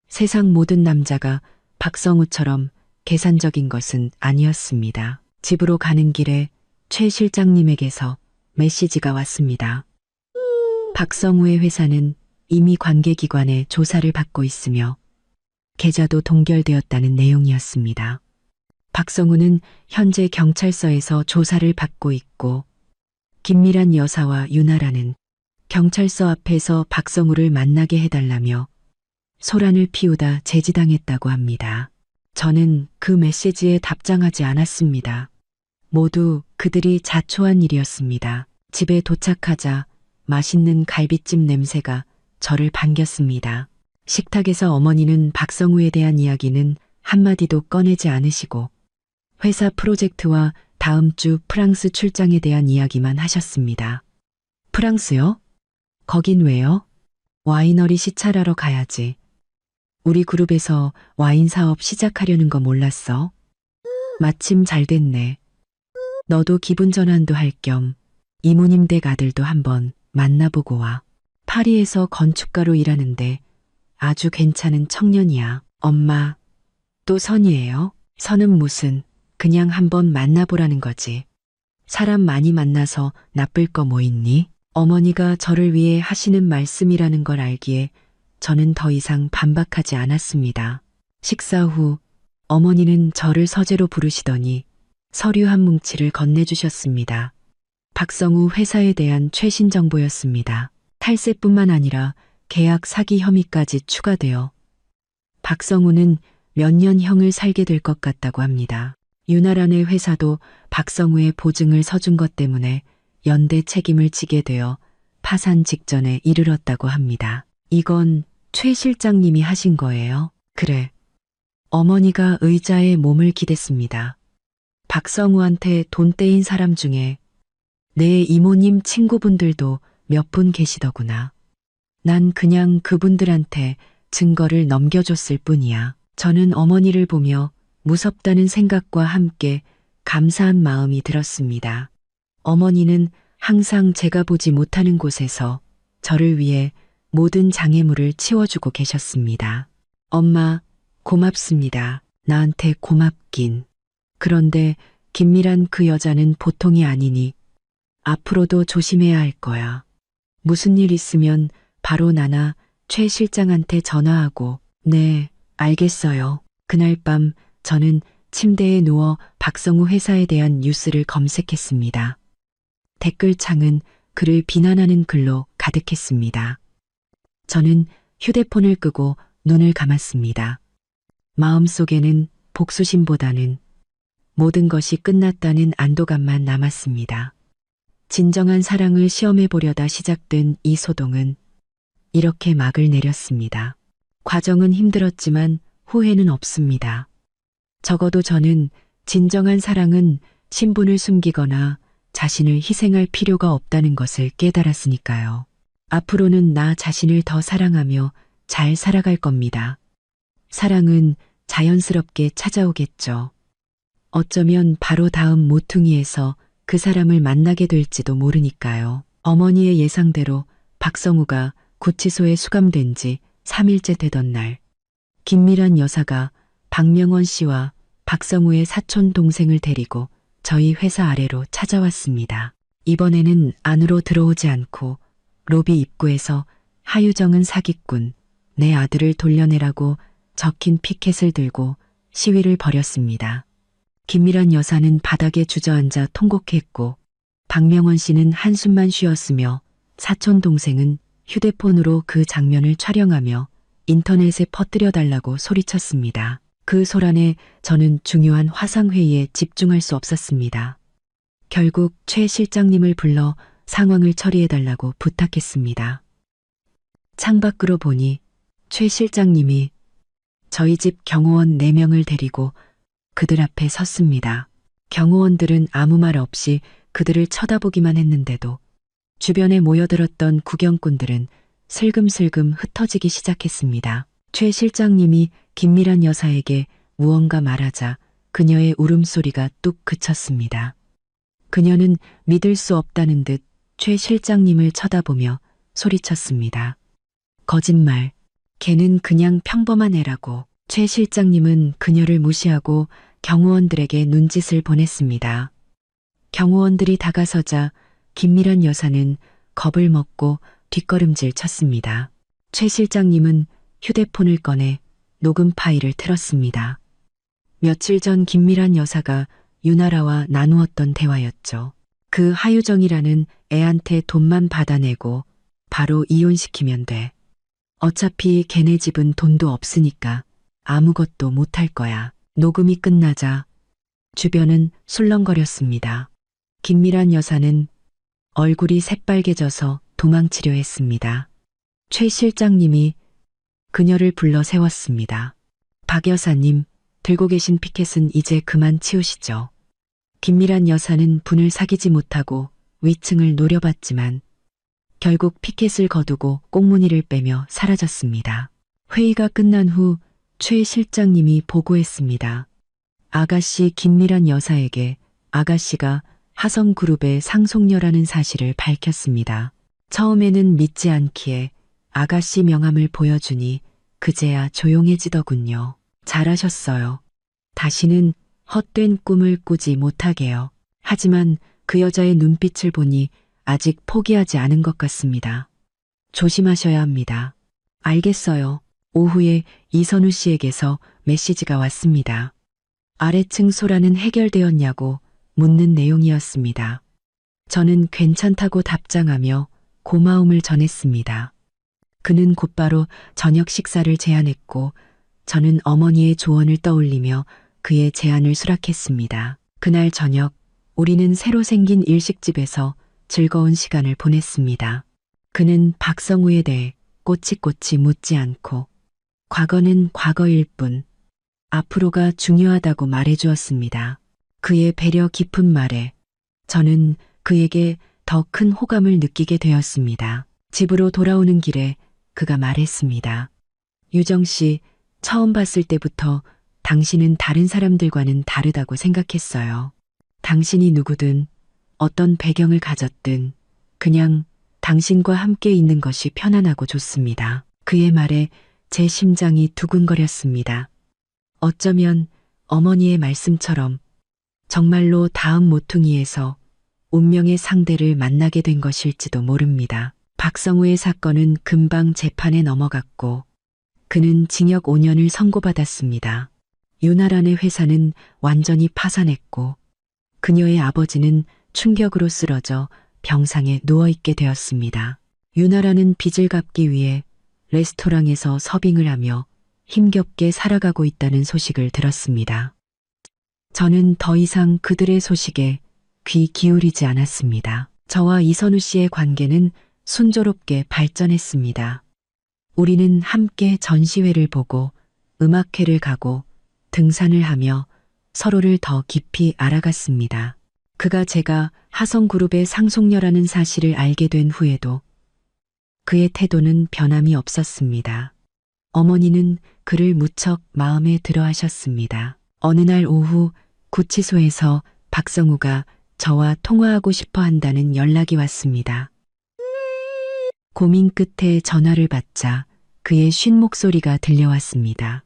세상 모든 남자가 박성우처럼 계산적인 것은 아니었습니다. 집으로 가는 길에 최 실장님에게서 메시지가 왔습니다. 박성우의 회사는 이미 관계기관의 조사를 받고 있으며 계좌도 동결되었다는 내용이었습니다. 박성우는 현재 경찰서에서 조사를 받고 있고 김미란 여사와 윤아라는 경찰서 앞에서 박성우를 만나게 해달라며 소란을 피우다 제지당했다고 합니다. 저는 그 메시지에 답장하지 않았습니다. 모두 그들이 자초한 일이었습니다. 집에 도착하자 맛있는 갈비찜 냄새가 저를 반겼습니다. 식탁에서 어머니는 박성우에 대한 이야기는 한마디도 꺼내지 않으시고 회사 프로젝트와 다음 주 프랑스 출장에 대한 이야기만 하셨습니다. 프랑스요? 거긴 왜요? 와이너리 시찰하러 가야지. 우리 그룹에서 와인 사업 시작하려는 거 몰랐어? 마침 잘 됐네. 너도 기분 전환도 할 겸 이모님 댁 아들도 한번 만나보고 와. 파리에서 건축가로 일하는데 아주 괜찮은 청년이야. 엄마, 또 선이에요? 선은 무슨, 그냥 한번 만나보라는 거지. 사람 많이 만나서 나쁠 거 뭐 있니? 어머니가 저를 위해 하시는 말씀이라는 걸 알기에 저는 더 이상 반박하지 않았습니다. 식사 후 어머니는 저를 서재로 부르시더니 서류 한 뭉치를 건네주셨습니다. 박성우 회사에 대한 최신 정보였습니다. 탈세뿐만 아니라 계약 사기 혐의까지 추가되어 박성우는 몇 년형을 살게 될 것 같다고 합니다. 윤아란의 회사도 박성우의 보증을 서준 것 때문에 연대 책임을 지게 되어 파산 직전에 이르렀다고 합니다. 이건 최 실장님이 하신 거예요? 그래. 어머니가 의자에 몸을 기댔습니다. 박성우한테 돈 떼인 사람 중에 내 이모님 친구분들도 몇 분 계시더구나. 난 그냥 그분들한테 증거를 넘겨줬을 뿐이야. 저는 어머니를 보며 무섭다는 생각과 함께 감사한 마음이 들었습니다. 어머니는 항상 제가 보지 못하는 곳에서 저를 위해 모든 장애물을 치워주고 계셨습니다. 엄마, 고맙습니다. 나한테 고맙긴. 그런데 김미란 그 여자는 보통이 아니니 앞으로도 조심해야 할 거야. 무슨 일 있으면 바로 나나 최 실장한테 전화하고. 네, 알겠어요. 그날 밤 저는 침대에 누워 박성우 회사에 대한 뉴스를 검색했습니다. 댓글창은 그를 비난하는 글로 가득했습니다. 저는 휴대폰을 끄고 눈을 감았습니다. 마음속에는 복수심보다는 모든 것이 끝났다는 안도감만 남았습니다. 진정한 사랑을 시험해 보려다 시작된 이 소동은 이렇게 막을 내렸습니다. 과정은 힘들었지만 후회는 없습니다. 적어도 저는 진정한 사랑은 신분을 숨기거나 자신을 희생할 필요가 없다는 것을 깨달았으니까요. 앞으로는 나 자신을 더 사랑하며 잘 살아갈 겁니다. 사랑은 자연스럽게 찾아오겠죠. 어쩌면 바로 다음 모퉁이에서 그 사람을 만나게 될지도 모르니까요. 어머니의 예상대로 박성우가 구치소에 수감된 지 3일째 되던 날, 김미란 여사가 박명원 씨와 박성우의 사촌 동생을 데리고 저희 회사 아래로 찾아왔습니다. 이번에는 안으로 들어오지 않고 로비 입구에서 하유정은 사기꾼, 내 아들을 돌려내라고 적힌 피켓을 들고 시위를 벌였습니다. 김미란 여사는 바닥에 주저앉아 통곡했고 박명원 씨는 한숨만 쉬었으며 사촌 동생은 휴대폰으로 그 장면을 촬영하며 인터넷에 퍼뜨려달라고 소리쳤습니다. 그 소란에 저는 중요한 화상회의에 집중할 수 없었습니다. 결국 최 실장님을 불러 상황을 처리해달라고 부탁했습니다. 창밖으로 보니 최 실장님이 저희 집 경호원 4명을 데리고 그들 앞에 섰습니다. 경호원들은 아무 말 없이 그들을 쳐다보기만 했는데도 주변에 모여들었던 구경꾼들은 슬금슬금 흩어지기 시작했습니다. 최 실장님이 김미란 여사에게 무언가 말하자 그녀의 울음소리가 뚝 그쳤습니다. 그녀는 믿을 수 없다는 듯 최 실장님을 쳐다보며 소리쳤습니다. 거짓말, 걔는 그냥 평범한 애라고. 최 실장님은 그녀를 무시하고 경호원들에게 눈짓을 보냈습니다. 경호원들이 다가서자 김미란 여사는 겁을 먹고 뒷걸음질 쳤습니다. 최 실장님은 휴대폰을 꺼내 녹음 파일을 틀었습니다. 며칠 전 김미란 여사가 유나라와 나누었던 대화였죠. 그 하유정이라는 애한테 돈만 받아내고 바로 이혼시키면 돼. 어차피 걔네 집은 돈도 없으니까 아무것도 못할 거야. 녹음이 끝나자 주변은 술렁거렸습니다. 김미란 여사는 얼굴이 새빨개져서 도망치려 했습니다. 최 실장님이 그녀를 불러 세웠습니다. 박 여사님, 들고 계신 피켓은 이제 그만 치우시죠. 김미란 여사는 분을 사귀지 못하고 위층을 노려봤지만 결국 피켓을 거두고 꽁무니를 빼며 사라졌습니다. 회의가 끝난 후 최 실장님이 보고했습니다. 아가씨 김미란 여사에게 아가씨가 하성그룹의 상속녀라는 사실을 밝혔습니다. 처음에는 믿지 않기에 아가씨 명함을 보여주니 그제야 조용해지더군요. 잘하셨어요. 다시는 헛된 꿈을 꾸지 못하게요. 하지만 그 여자의 눈빛을 보니 아직 포기하지 않은 것 같습니다. 조심하셔야 합니다. 알겠어요. 오후에 이선우 씨에게서 메시지가 왔습니다. 아래층 소란은 해결되었냐고 묻는 내용이었습니다. 저는 괜찮다고 답장하며 고마움을 전했습니다. 그는 곧바로 저녁 식사를 제안했고 저는 어머니의 조언을 떠올리며 그의 제안을 수락했습니다. 그날 저녁 우리는 새로 생긴 일식집에서 즐거운 시간을 보냈습니다. 그는 박성우에 대해 꼬치꼬치 묻지 않고 과거는 과거일 뿐 앞으로가 중요하다고 말해주었습니다. 그의 배려 깊은 말에 저는 그에게 더 큰 호감을 느끼게 되었습니다. 집으로 돌아오는 길에 그가 말했습니다. 유정 씨, 처음 봤을 때부터 당신은 다른 사람들과는 다르다고 생각했어요. 당신이 누구든 어떤 배경을 가졌든 그냥 당신과 함께 있는 것이 편안하고 좋습니다. 그의 말에 제 심장이 두근거렸습니다. 어쩌면 어머니의 말씀처럼 정말로 다음 모퉁이에서 운명의 상대를 만나게 된 것일지도 모릅니다. 박성우의 사건은 금방 재판에 넘어갔고 그는 징역 5년을 선고받았습니다. 유나란의 회사는 완전히 파산했고 그녀의 아버지는 충격으로 쓰러져 병상에 누워있게 되었습니다. 유나란은 빚을 갚기 위해 레스토랑에서 서빙을 하며 힘겹게 살아가고 있다는 소식을 들었습니다. 저는 더 이상 그들의 소식에 귀 기울이지 않았습니다. 저와 이선우 씨의 관계는 순조롭게 발전했습니다. 우리는 함께 전시회를 보고 음악회를 가고 등산을 하며 서로를 더 깊이 알아갔습니다. 그가 제가 하성그룹의 상속녀라는 사실을 알게 된 후에도 그의 태도는 변함이 없었습니다. 어머니는 그를 무척 마음에 들어 하셨습니다. 어느 날 오후 구치소에서 박성우가 저와 통화하고 싶어 한다는 연락이 왔습니다. 고민 끝에 전화를 받자 그의 쉰 목소리가 들려왔습니다.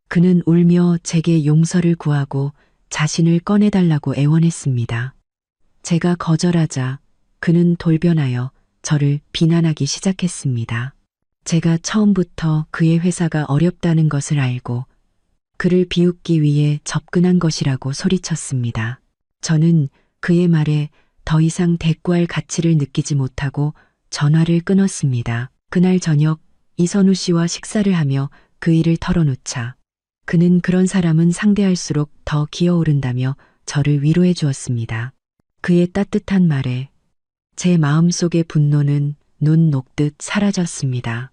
그는 울며 제게 용서를 구하고 자신을 꺼내달라고 애원했습니다. 제가 거절하자 그는 돌변하여 저를 비난하기 시작했습니다. 제가 처음부터 그의 회사가 어렵다는 것을 알고 그를 비웃기 위해 접근한 것이라고 소리쳤습니다. 저는 그의 말에 더 이상 대꾸할 가치를 느끼지 못하고 전화를 끊었습니다. 그날 저녁 이선우 씨와 식사를 하며 그 일을 털어놓자 그는 그런 사람은 상대할수록 더 기어오른다며 저를 위로해 주었습니다. 그의 따뜻한 말에 제 마음속의 분노는 눈 녹듯 사라졌습니다.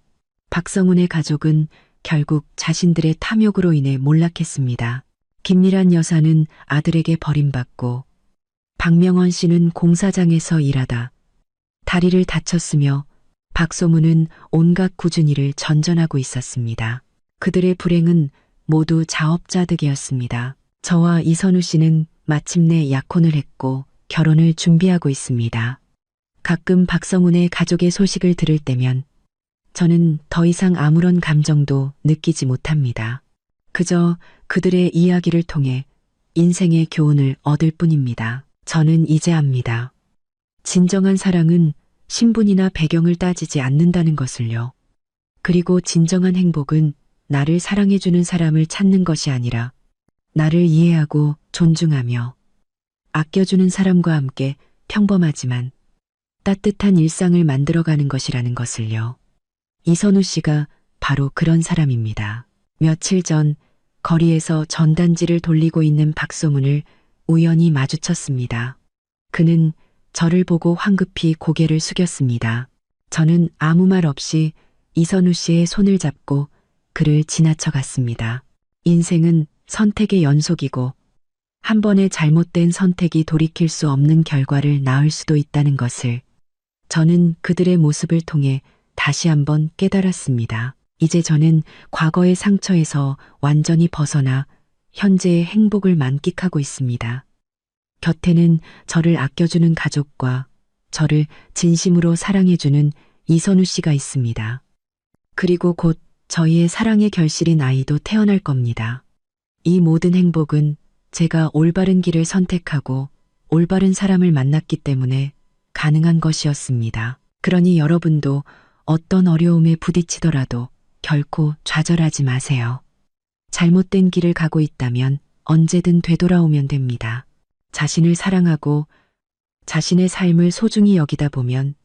박성훈의 가족은 결국 자신들의 탐욕으로 인해 몰락했습니다. 김미란 여사는 아들에게 버림받고 박명원 씨는 공사장에서 일하다 다리를 다쳤으며 박소문은 온갖 꾸준히 일을 전전하고 있었습니다. 그들의 불행은 모두 자업자득이었습니다. 저와 이선우 씨는 마침내 약혼을 했고 결혼을 준비하고 있습니다. 가끔 박성훈의 가족의 소식을 들을 때면 저는 더 이상 아무런 감정도 느끼지 못합니다. 그저 그들의 이야기를 통해 인생의 교훈을 얻을 뿐입니다. 저는 이제 압니다. 진정한 사랑은 신분이나 배경을 따지지 않는다는 것을요. 그리고 진정한 행복은 나를 사랑해주는 사람을 찾는 것이 아니라 나를 이해하고 존중하며 아껴주는 사람과 함께 평범하지만 따뜻한 일상을 만들어가는 것이라는 것을요. 이선우 씨가 바로 그런 사람입니다. 며칠 전 거리에서 전단지를 돌리고 있는 박소문을 우연히 마주쳤습니다. 그는 저를 보고 황급히 고개를 숙였습니다. 저는 아무 말 없이 이선우 씨의 손을 잡고 그를 지나쳐 갔습니다. 인생은 선택의 연속이고 한 번의 잘못된 선택이 돌이킬 수 없는 결과를 낳을 수도 있다는 것을 저는 그들의 모습을 통해 다시 한번 깨달았습니다. 이제 저는 과거의 상처에서 완전히 벗어나 현재의 행복을 만끽하고 있습니다. 곁에는 저를 아껴주는 가족과 저를 진심으로 사랑해주는 이선우 씨가 있습니다. 그리고 곧 저희의 사랑의 결실인 아이도 태어날 겁니다. 이 모든 행복은 제가 올바른 길을 선택하고 올바른 사람을 만났기 때문에 가능한 것이었습니다. 그러니 여러분도 어떤 어려움에 부딪히더라도 결코 좌절하지 마세요. 잘못된 길을 가고 있다면 언제든 되돌아오면 됩니다. 자신을 사랑하고 자신의 삶을 소중히 여기다 보면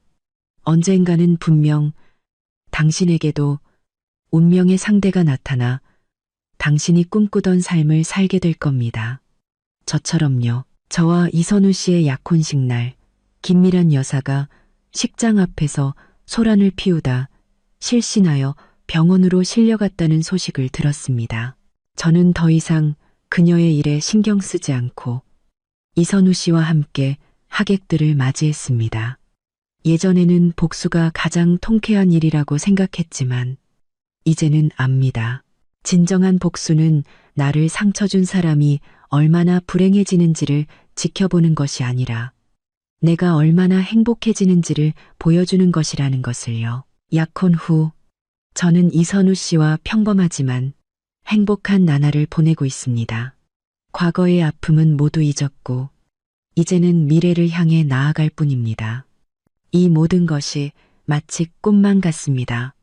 언젠가는 분명 당신에게도 운명의 상대가 나타나 당신이 꿈꾸던 삶을 살게 될 겁니다. 저처럼요. 저와 이선우 씨의 약혼식 날 김미란 여사가 식장 앞에서 소란을 피우다 실신하여 병원으로 실려갔다는 소식을 들었습니다. 저는 더 이상 그녀의 일에 신경 쓰지 않고 이선우 씨와 함께 하객들을 맞이했습니다. 예전에는 복수가 가장 통쾌한 일이라고 생각했지만 이제는 압니다. 진정한 복수는 나를 상처 준 사람이 얼마나 불행해지는지를 지켜보는 것이 아니라 내가 얼마나 행복해지는지를 보여주는 것이라는 것을요. 약혼 후 저는 이선우 씨와 평범하지만 행복한 나날을 보내고 있습니다. 과거의 아픔은 모두 잊었고 이제는 미래를 향해 나아갈 뿐입니다. 이 모든 것이 마치 꿈만 같습니다.